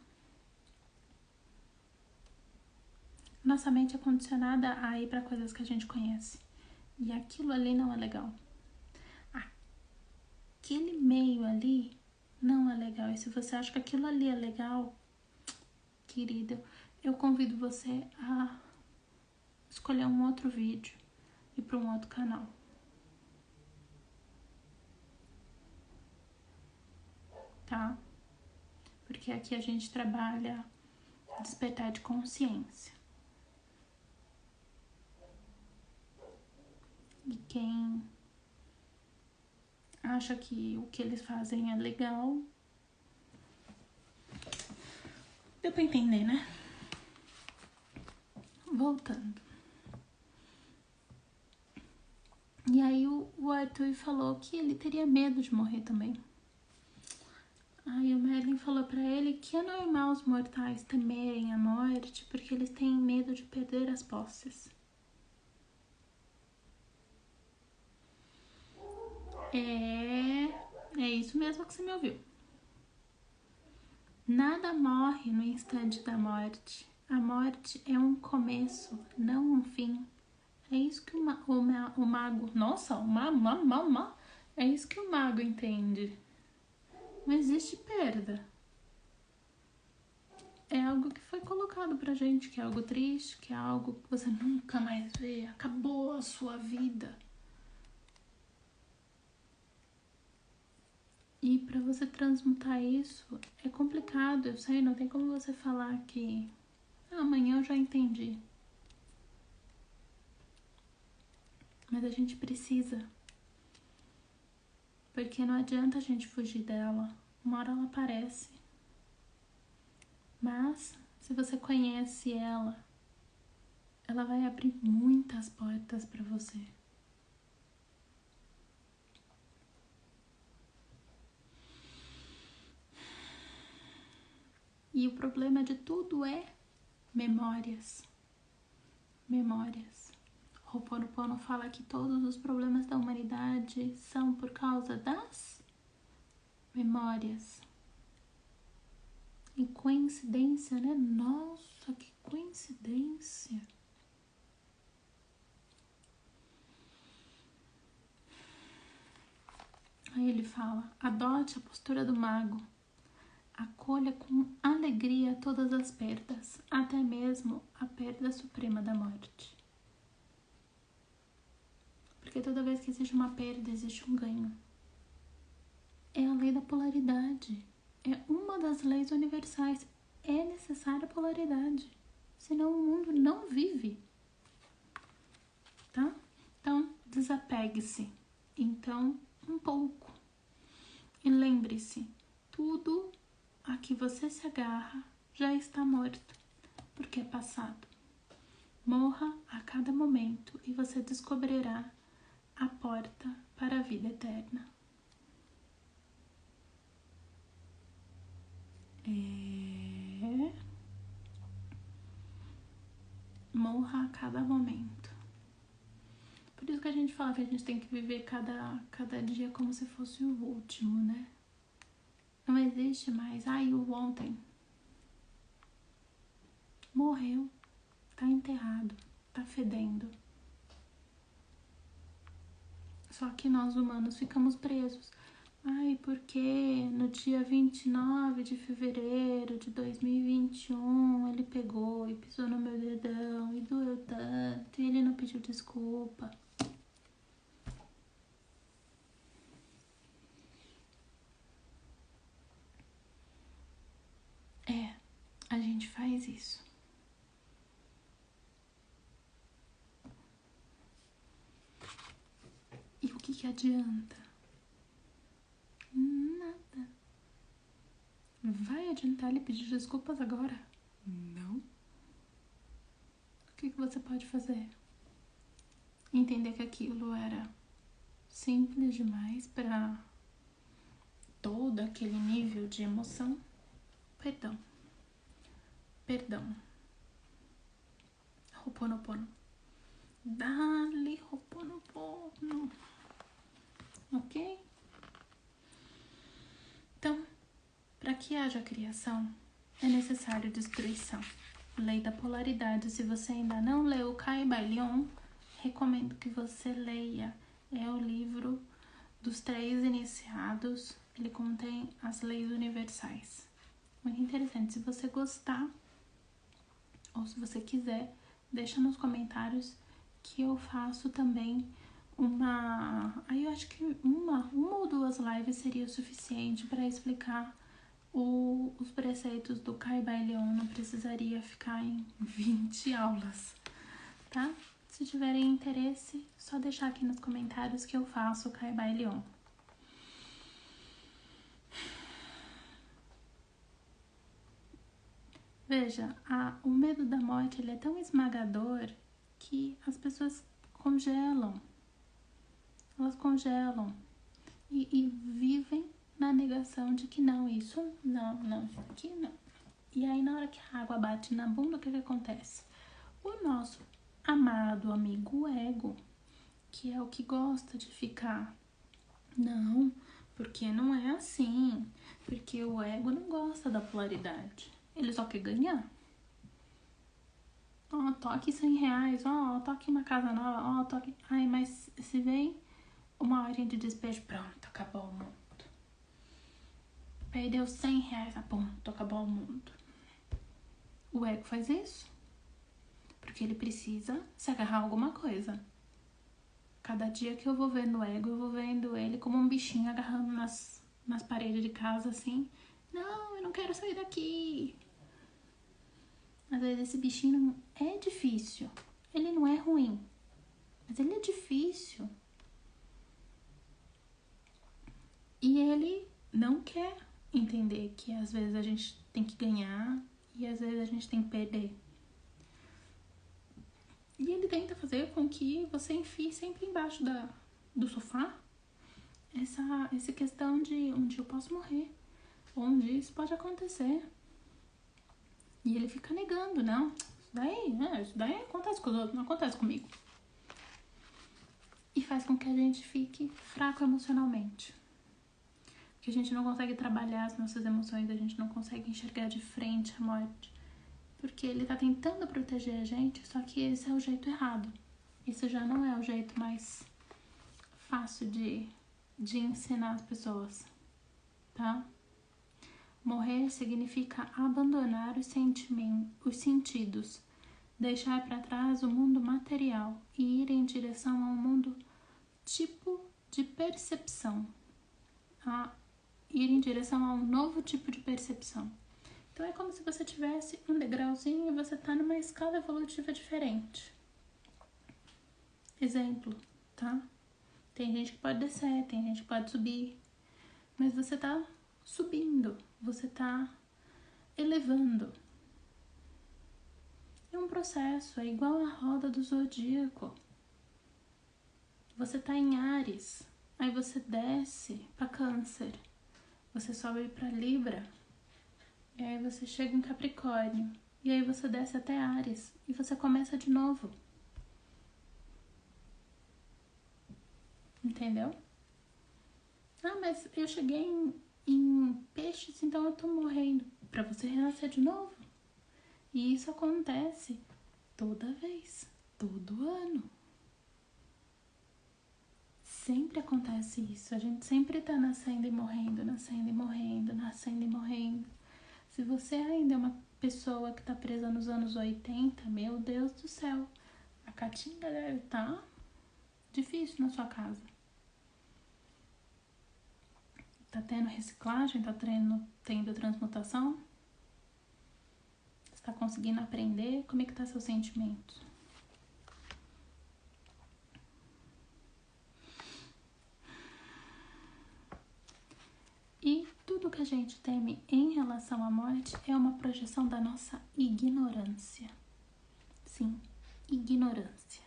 Nossa mente é condicionada a ir para coisas que a gente conhece. E aquilo ali não é legal. Aquele meio ali não é legal. E se você acha que aquilo ali é legal, querido, eu convido você a escolher um outro vídeo e para um outro canal. Tá? Porque aqui a gente trabalha despertar de consciência. E quem acha que o que eles fazem é legal. Deu pra entender, né? Voltando. E aí o Arthur falou que ele teria medo de morrer também. Aí o Merlin falou pra ele que é normal os mortais temerem a morte porque eles têm medo de perder as posses. É isso mesmo que você me ouviu. Nada morre no instante da morte. A morte é um começo, não um fim. É isso que o mago... Nossa, é isso que o mago entende. Não existe perda. É algo que foi colocado pra gente, que é algo triste, que é algo que você nunca mais vê. Acabou a sua vida. E pra você transmutar isso é complicado, eu sei, não tem como você falar que amanhã eu já entendi. Mas a gente precisa. Porque não adianta a gente fugir dela. Uma hora ela aparece. Mas, se você conhece ela, ela vai abrir muitas portas pra você. E o problema de tudo é memórias. Memórias. Ho'oponopono fala que todos os problemas da humanidade são por causa das memórias. E coincidência, né? Nossa, que coincidência. Aí ele fala: adote a postura do mago. Acolha com alegria todas as perdas, até mesmo a perda suprema da morte. Porque toda vez que existe uma perda, existe um ganho. É a lei da polaridade. É uma das leis universais. É necessária a polaridade. Senão o mundo não vive. Tá? Então, desapegue-se. Então, um pouco. E lembre-se, tudo a que você se agarra já está morto, porque é passado. Morra a cada momento e você descobrirá a porta para a vida eterna. Morra a cada momento. Por isso que a gente fala que a gente tem que viver cada dia como se fosse o último, né? Não existe mais, o ontem. Morreu, tá enterrado, tá fedendo. Só que nós humanos ficamos presos. Porque no dia 29 de fevereiro de 2021 ele pegou e pisou no meu dedão e doeu tanto e ele não pediu desculpa. A gente faz isso. E o que adianta? Nada. Vai adiantar ele pedir desculpas agora? Não. O que você pode fazer? Entender que aquilo era simples demais para todo aquele nível de emoção? Perdão. Ho'oponopono. Dale, Ho'oponopono. Ok? Então, para que haja criação, é necessário destruição. Lei da polaridade. Se você ainda não leu o Kybalion, recomendo que você leia. É o livro dos 3 iniciados. Ele contém as leis universais. Muito interessante. Se você gostar, ou se você quiser, deixa nos comentários que eu faço também eu acho que uma ou 2 lives seria o suficiente para explicar os preceitos do Kybalion. Não precisaria ficar em 20 aulas, tá? Se tiverem interesse, só deixar aqui nos comentários que eu faço o Kaibailion. Veja, o medo da morte ele é tão esmagador que as pessoas congelam. Elas congelam e vivem na negação de que não, isso aqui não. E aí na hora que a água bate na bunda, o que acontece? O nosso amado amigo ego, que é o que gosta de ficar, não, porque não é assim, porque o ego não gosta da polaridade, ele só quer ganhar. Ó, tô aqui R$100, ó, tô aqui uma casa nova, ó, tô aqui, ai, mas se vem uma horinha de despejo, pronto, acabou o mundo. Perdeu R$100, pronto, acabou o mundo. O ego faz isso porque ele precisa se agarrar a alguma coisa. Cada dia que eu vou vendo o ego, eu vou vendo ele como um bichinho agarrando nas paredes de casa, assim. Não, eu não quero sair daqui. Às vezes esse bichinho é difícil. Ele não é ruim, mas ele é difícil. E ele não quer entender que às vezes a gente tem que ganhar e às vezes a gente tem que perder. E ele tenta fazer com que você enfie sempre embaixo do sofá essa questão de um dia eu posso morrer, ou um dia isso pode acontecer. E ele fica negando, não, isso daí acontece com os outros, não acontece comigo. E faz com que a gente fique fraco emocionalmente. Que a gente não consegue trabalhar as nossas emoções, a gente não consegue enxergar de frente a morte. Porque ele tá tentando proteger a gente, só que esse é o jeito errado. Esse já não é o jeito mais fácil de ensinar as pessoas, tá? Morrer significa abandonar os sentidos, deixar para trás o mundo material e ir em direção a um mundo tipo de percepção, ir em direção a um novo tipo de percepção. Então é como se você tivesse um degrauzinho e você tá numa escala evolutiva diferente. Exemplo, tá? Tem gente que pode descer, tem gente que pode subir, mas você tá subindo, você tá elevando. É um processo, é igual a roda do zodíaco. Você tá em Áries, aí você desce para Câncer, você sobe para Libra, e aí você chega em Capricórnio, e aí você desce até Áries, e você começa de novo. Entendeu? Ah, mas eu cheguei em Peixes, então eu tô morrendo. Pra você renascer de novo. E isso acontece toda vez, todo ano. Sempre acontece isso. A gente sempre tá nascendo e morrendo, nascendo e morrendo, nascendo e morrendo. Se você ainda é uma pessoa que tá presa nos anos 80, meu Deus do céu, a caatinga deve estar difícil na sua casa. Tá tendo reciclagem? Tá tendo transmutação? Você tá conseguindo aprender? Como é que tá seu sentimento? E tudo que a gente teme em relação à morte é uma projeção da nossa ignorância. Sim, ignorância.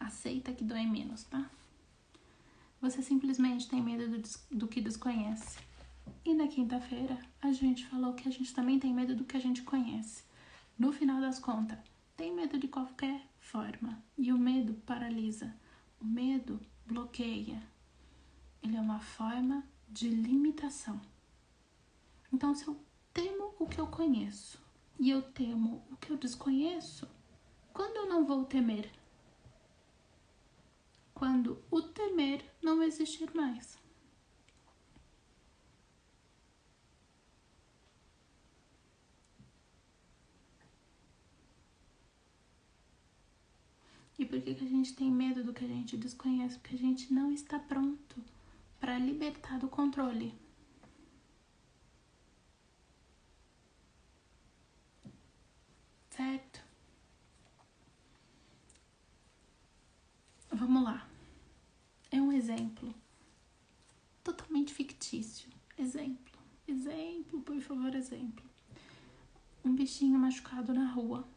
Aceita que dói menos, tá? Você simplesmente tem medo do que desconhece. E na quinta-feira, a gente falou que a gente também tem medo do que a gente conhece. No final das contas, tem medo de qualquer forma. E o medo paralisa. O medo bloqueia. Ele é uma forma de limitação. Então, se eu temo o que eu conheço e eu temo o que eu desconheço, quando eu não vou temer? Quando o temer não existir mais. E por que a gente tem medo do que a gente desconhece? Porque a gente não está pronto para libertar do controle. Certo? vamos lá. É um exemplo totalmente fictício. Exemplo, por favor, exemplo. Um bichinho machucado na rua.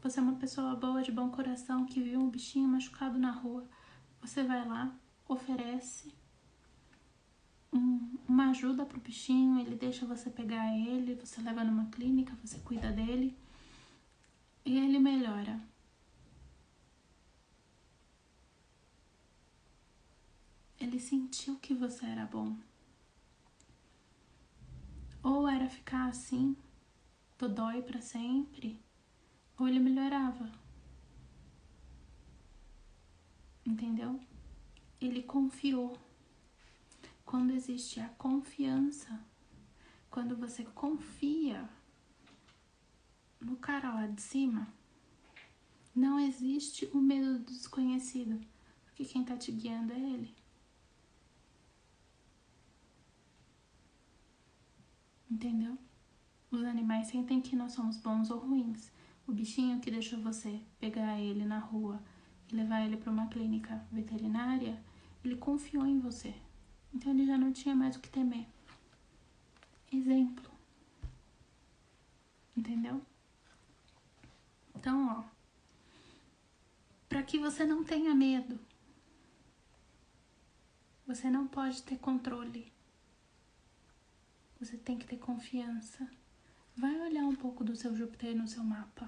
Você é uma pessoa boa, de bom coração, que viu um bichinho machucado na rua. Você vai lá, oferece uma ajuda pro bichinho, ele deixa você pegar ele, você leva numa clínica, você cuida dele e ele melhora. Ele sentiu que você era bom. Ou era ficar assim, dodói pra sempre, ou ele melhorava. Entendeu? Ele confiou. Quando existe a confiança, quando você confia no cara lá de cima, não existe o medo do desconhecido, porque quem tá te guiando é ele. Entendeu? Os animais sentem que nós somos bons ou ruins. O bichinho que deixou você pegar ele na rua e levar ele para uma clínica veterinária, ele confiou em você. Então ele já não tinha mais o que temer. Exemplo. Entendeu? Então, ó, para que você não tenha medo, você não pode ter controle. Você tem que ter confiança. Vai olhar um pouco do seu Júpiter no seu mapa.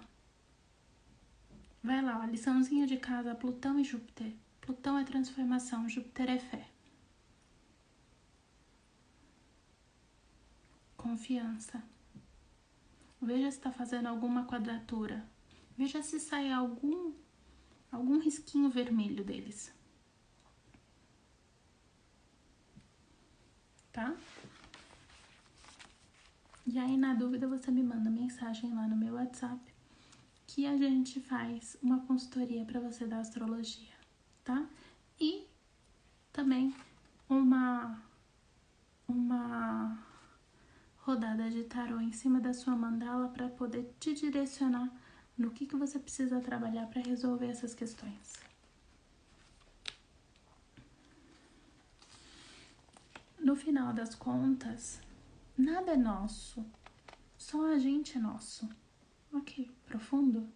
Vai lá, ó, liçãozinha de casa, Plutão e Júpiter. Plutão é transformação, Júpiter é fé. Confiança. Veja se está fazendo alguma quadratura. Veja se sai algum risquinho vermelho deles. Tá? E aí, na dúvida, você me manda mensagem lá no meu WhatsApp que a gente faz uma consultoria para você da astrologia, tá? E também uma rodada de tarô em cima da sua mandala para poder te direcionar no que você precisa trabalhar para resolver essas questões. No final das contas, nada é nosso, só a gente é nosso. Ok, profundo?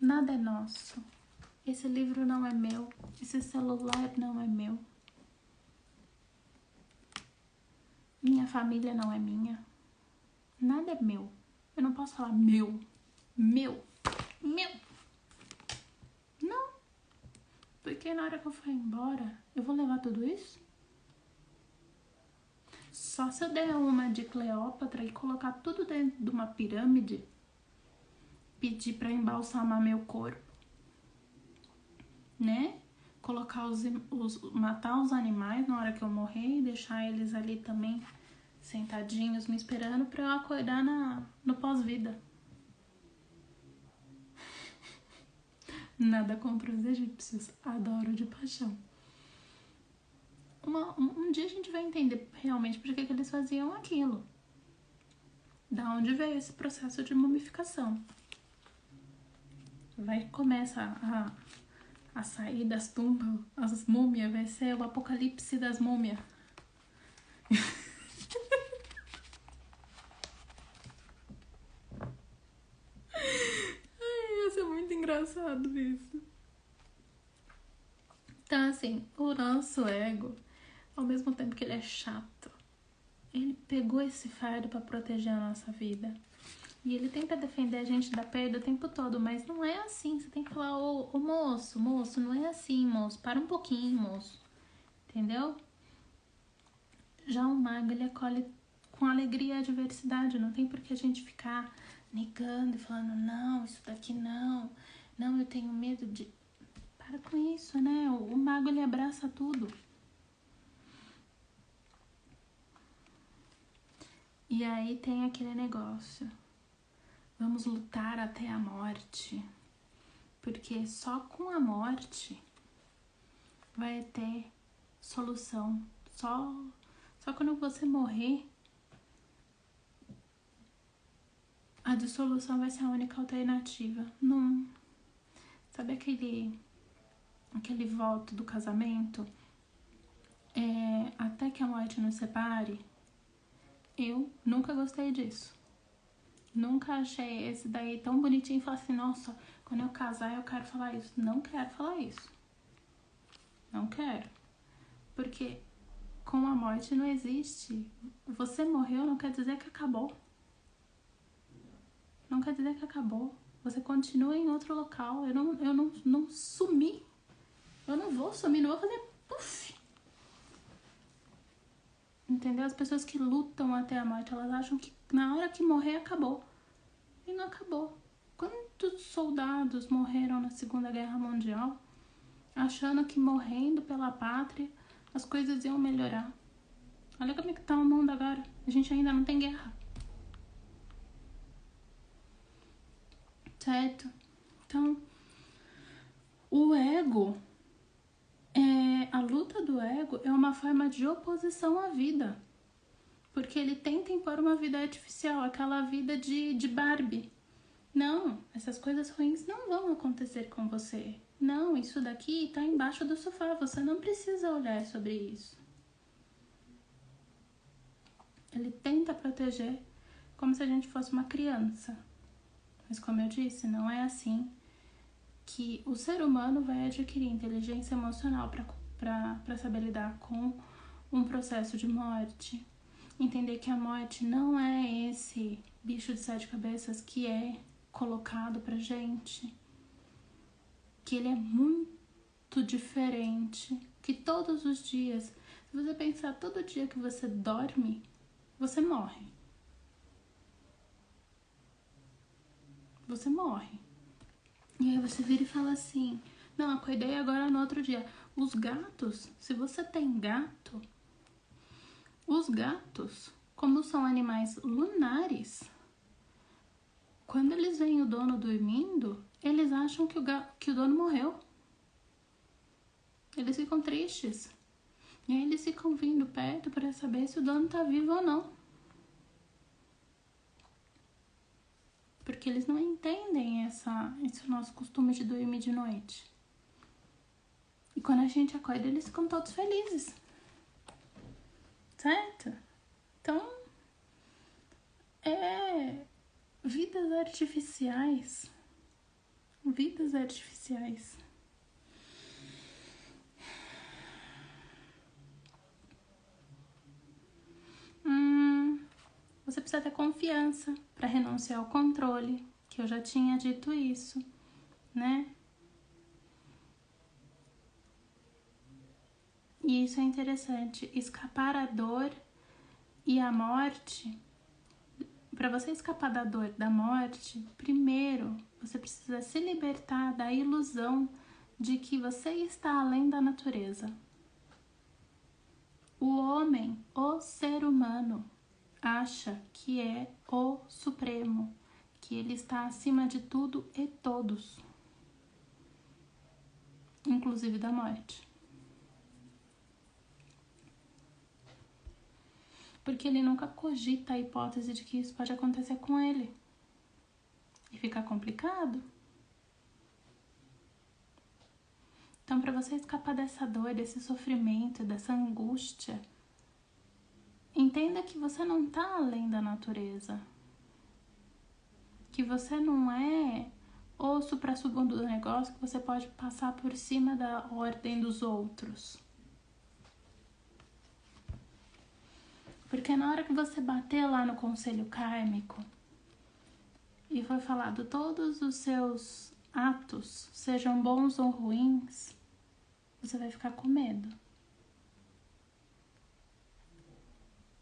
Nada é nosso. Esse livro não é meu, esse celular não é meu. Minha família não é minha. Nada é meu. Eu não posso falar meu. Não. Porque na hora que eu for embora, eu vou levar tudo isso? Só se eu der uma de Cleópatra e colocar tudo dentro de uma pirâmide, pedir pra embalsamar meu corpo, né? Colocar matar os animais na hora que eu morrer e deixar eles ali também sentadinhos me esperando pra eu acordar no pós-vida. Nada contra os egípcios, adoro de paixão. Um dia a gente vai entender realmente por que eles faziam aquilo. Da onde veio esse processo de mumificação. Vai começar a sair das tumbas, as múmias, vai ser o apocalipse das múmias. Ai, ia ser muito engraçado isso. Então, assim, o nosso ego, ao mesmo tempo que ele é chato, ele pegou esse fardo pra proteger a nossa vida. E ele tenta defender a gente da perda o tempo todo, mas não é assim. Você tem que falar, ô moço, não é assim, moço. Para um pouquinho, moço. Entendeu? Já o mago, ele acolhe com alegria a adversidade. Não tem por que a gente ficar negando e falando, não, isso daqui não. Não, eu tenho medo de... Para com isso, né? O mago, ele abraça tudo. E aí tem aquele negócio. Vamos lutar até a morte. Porque só com a morte vai ter solução. Só quando você morrer, a dissolução vai ser a única alternativa. Não. Sabe aquele voto do casamento, até que a morte nos separe, eu nunca gostei disso. Nunca achei esse daí tão bonitinho e falar assim, nossa, quando eu casar eu quero falar isso. Não quero falar isso. Não quero. Porque com a morte não existe. Você morreu não quer dizer que acabou. Não quer dizer que acabou. Você continua em outro local. Eu não sumi. Eu não vou sumir, não vou fazer puff. Entendeu? As pessoas que lutam até a morte, elas acham que na hora que morrer, acabou. E não acabou. Quantos soldados morreram na Segunda Guerra Mundial achando que morrendo pela pátria as coisas iam melhorar? Olha como é que tá o mundo agora. A gente ainda não tem guerra. Certo? Então, o ego, a luta do ego é uma forma de oposição à vida. Porque ele tenta impor uma vida artificial, aquela vida de Barbie. Não, essas coisas ruins não vão acontecer com você. Não, isso daqui tá embaixo do sofá, você não precisa olhar sobre isso. Ele tenta proteger como se a gente fosse uma criança. Mas como eu disse, não é assim que o ser humano vai adquirir inteligência emocional para saber lidar com um processo de morte. Entender que a morte não é esse bicho de 7 cabeças que é colocado pra gente. Que ele é muito diferente. Que todos os dias, se você pensar todo dia que você dorme, você morre. Você morre. E aí você vira e fala assim, não, acordei agora no outro dia. Os gatos, se você tem gato, os gatos, como são animais lunares, quando eles veem o dono dormindo, eles acham que o dono morreu. Eles ficam tristes. E aí eles ficam vindo perto para saber se o dono tá vivo ou não. Porque eles não entendem esse nosso costume de dormir de noite. E quando a gente acorda, eles ficam todos felizes. Certo? Então, vidas artificiais. Vidas artificiais. Você precisa ter confiança para renunciar ao controle, que eu já tinha dito isso, né? E isso é interessante. Escapar à dor e à morte. Para você escapar da dor, da morte, primeiro você precisa se libertar da ilusão de que você está além da natureza. O homem, o ser humano, acha que é o supremo, que ele está acima de tudo e todos, inclusive da morte. Porque ele nunca cogita a hipótese de que isso pode acontecer com ele. E fica complicado. Então, para você escapar dessa dor, desse sofrimento, dessa angústia, entenda que você não está além da natureza. Que você não é o suprassumo do negócio, que você pode passar por cima da ordem dos outros. Porque na hora que você bater lá no conselho kármico e for falado todos os seus atos, sejam bons ou ruins, você vai ficar com medo.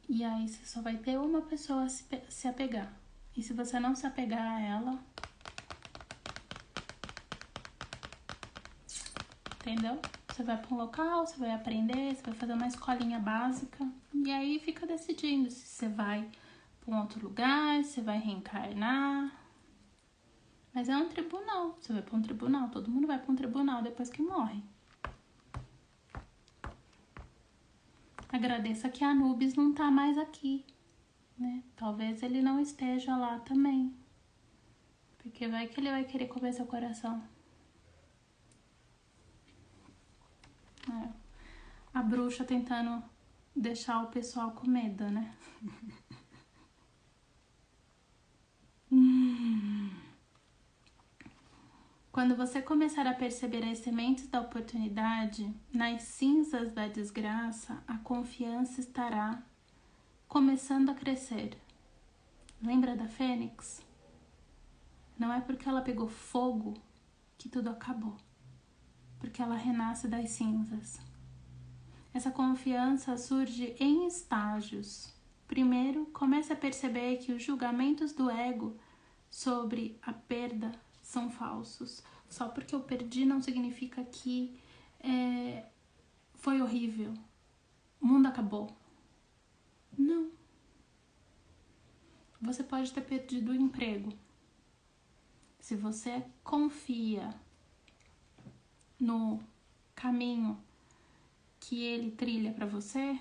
E aí você só vai ter uma pessoa a se apegar. E se você não se apegar a ela, entendeu? Você vai para um local, você vai aprender, você vai fazer uma escolinha básica. E aí fica decidindo se você vai para um outro lugar, se você vai reencarnar. Mas é um tribunal. Você vai para um tribunal. Todo mundo vai para um tribunal depois que morre. Agradeça que Anubis não tá mais aqui, né? Talvez ele não esteja lá também. Porque vai que ele vai querer comer seu coração. a bruxa tentando deixar o pessoal com medo, né? Quando você começar a perceber as sementes da oportunidade, nas cinzas da desgraça, a confiança estará começando a crescer. Lembra da fênix? Não é porque ela pegou fogo que tudo acabou, porque ela renasce das cinzas. Essa confiança surge em estágios. Primeiro, comece a perceber que os julgamentos do ego sobre a perda são falsos. Só porque eu perdi não significa que foi horrível, o mundo acabou. Não. Você pode ter perdido o emprego. Se você confia no caminho que ele trilha para você,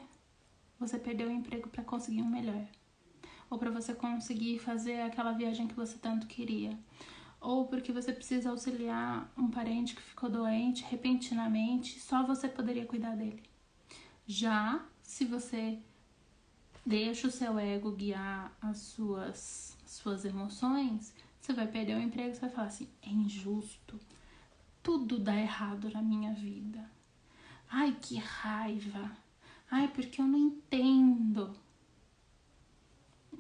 você perdeu o emprego para conseguir um melhor. Ou para você conseguir fazer aquela viagem que você tanto queria. Ou porque você precisa auxiliar um parente que ficou doente repentinamente, só você poderia cuidar dele. Já se você deixa o seu ego guiar as suas emoções, você vai perder o emprego, você vai falar assim, é injusto, tudo dá errado na minha vida. Ai, que raiva. Ai, porque eu não entendo.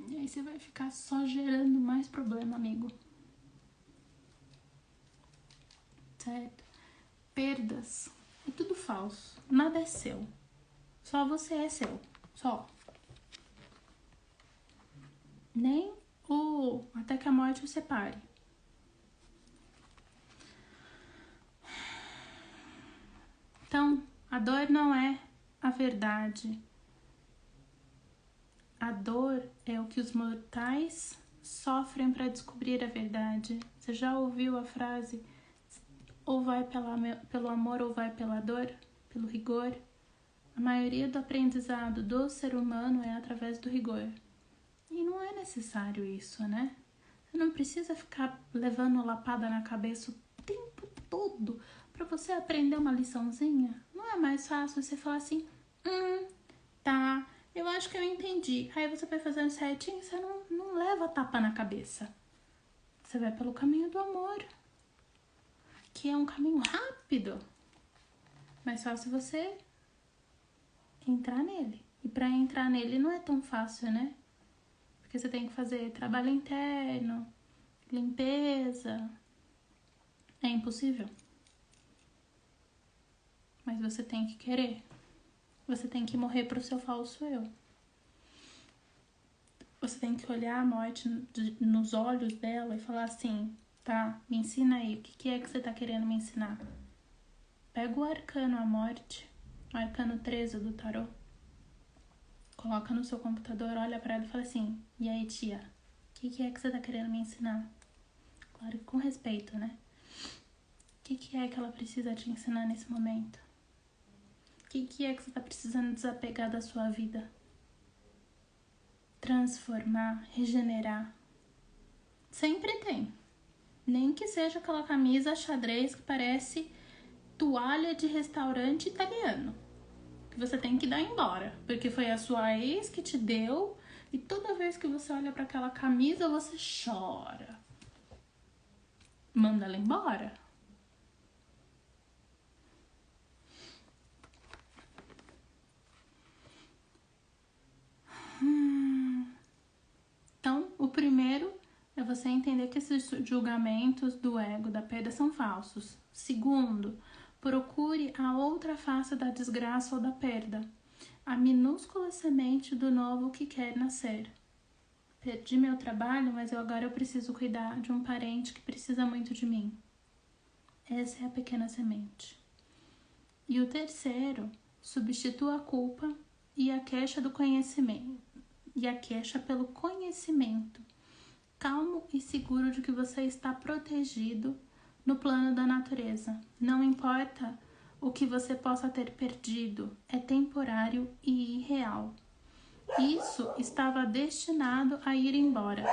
E aí você vai ficar só gerando mais problema, amigo. Certo? Perdas. É tudo falso. Nada é seu. Só você é seu. Só. Nem o até que a morte o separe. Então, a dor não é a verdade. A dor é o que os mortais sofrem para descobrir a verdade. Você já ouviu a frase ou vai pelo amor ou vai pela dor, pelo rigor? A maioria do aprendizado do ser humano é através do rigor. E não é necessário isso, né? Você não precisa ficar levando lapada na cabeça o tempo todo para você aprender uma liçãozinha. Não é mais fácil você falar assim, tá, eu acho que eu entendi. Aí você vai fazendo certinho, você não leva tapa na cabeça. Você vai pelo caminho do amor, que é um caminho rápido. Mais fácil você entrar nele. E para entrar nele não é tão fácil, né? Porque você tem que fazer trabalho interno, limpeza. É impossível. Mas você tem que querer. Você tem que morrer pro seu falso eu. Você tem que olhar a morte nos olhos dela e falar assim, tá, me ensina aí, o que é que você tá querendo me ensinar? Pega o arcano a morte, o arcano 13 do tarô, coloca no seu computador, olha pra ela e fala assim, e aí tia, o que é que você tá querendo me ensinar? Claro que com respeito, né? O que é que ela precisa te ensinar nesse momento? O que é que você tá precisando desapegar da sua vida? Transformar, regenerar. Sempre tem. Nem que seja aquela camisa xadrez que parece toalha de restaurante italiano. Que você tem que dar embora. Porque foi a sua ex que te deu. E toda vez que você olha para aquela camisa, você chora. Manda ela embora. Então, o primeiro é você entender que esses julgamentos do ego, da perda, são falsos. Segundo, procure a outra face da desgraça ou da perda. A minúscula semente do novo que quer nascer. Perdi meu trabalho, mas agora eu preciso cuidar de um parente que precisa muito de mim. Essa é a pequena semente. E o terceiro, substitua a culpa e a queixa do conhecimento. E a queixa pelo conhecimento, calmo e seguro de que você está protegido no plano da natureza. Não importa o que você possa ter perdido, é temporário e irreal. Isso estava destinado a ir embora,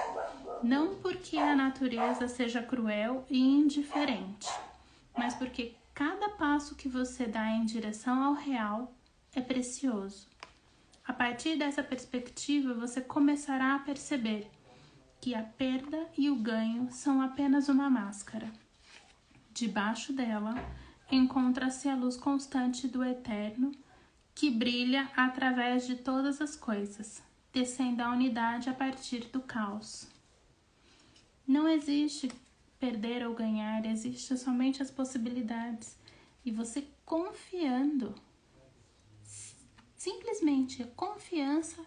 não porque a natureza seja cruel e indiferente, mas porque cada passo que você dá em direção ao real é precioso. A partir dessa perspectiva, você começará a perceber que a perda e o ganho são apenas uma máscara. Debaixo dela, encontra-se a luz constante do Eterno, que brilha através de todas as coisas, tecendo a unidade a partir do caos. Não existe perder ou ganhar, existem somente as possibilidades. E você confiando, simplesmente a confiança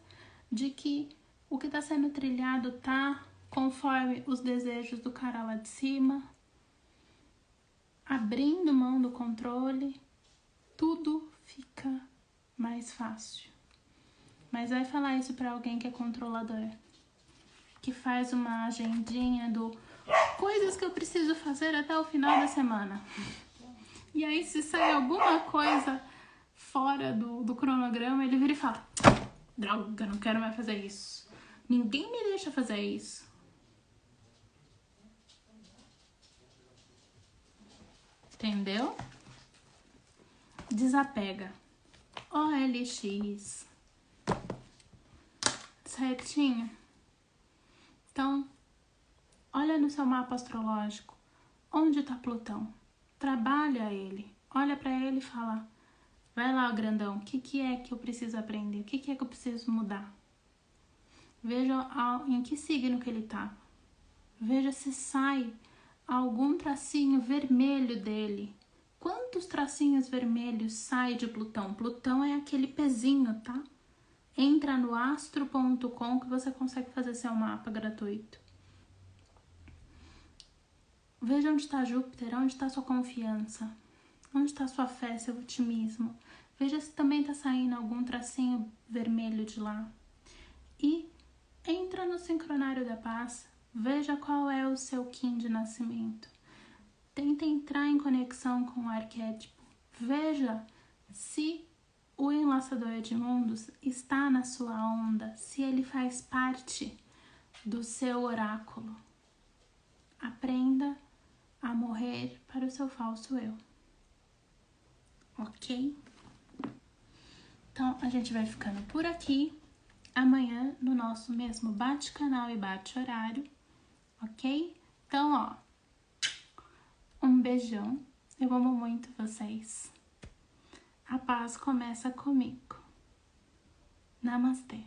de que o que está sendo trilhado tá conforme os desejos do cara lá de cima, abrindo mão do controle, tudo fica mais fácil. Mas vai falar isso para alguém que é controlador, que faz uma agendinha do coisas que eu preciso fazer até o final da semana. E aí, se sai alguma coisa fora do cronograma, ele vira e fala: droga, não quero mais fazer isso. Ninguém me deixa fazer isso. Entendeu? Desapega. OLX. Certinho? Então, olha no seu mapa astrológico. Onde está Plutão? Trabalha ele. Olha para ele e fala: vai lá, grandão, o que é que eu preciso aprender? O que é que eu preciso mudar? Veja em que signo que ele tá. Veja se sai algum tracinho vermelho dele. Quantos tracinhos vermelhos sai de Plutão? Plutão é aquele pezinho, tá? Entra no astro.com que você consegue fazer seu mapa gratuito. Veja onde está Júpiter, onde está sua confiança, onde está sua fé, seu otimismo. Veja se também está saindo algum tracinho vermelho de lá. E entra no sincronário da paz, veja qual é o seu Kim de nascimento. Tenta entrar em conexão com o arquétipo. Veja se o enlaçador de mundos está na sua onda, se ele faz parte do seu oráculo. Aprenda a morrer para o seu falso eu. Ok? Então, a gente vai ficando por aqui. Amanhã, no nosso mesmo bate-canal e bate-horário. Ok? Então, ó, um beijão. Eu amo muito vocês. A paz começa comigo. Namastê.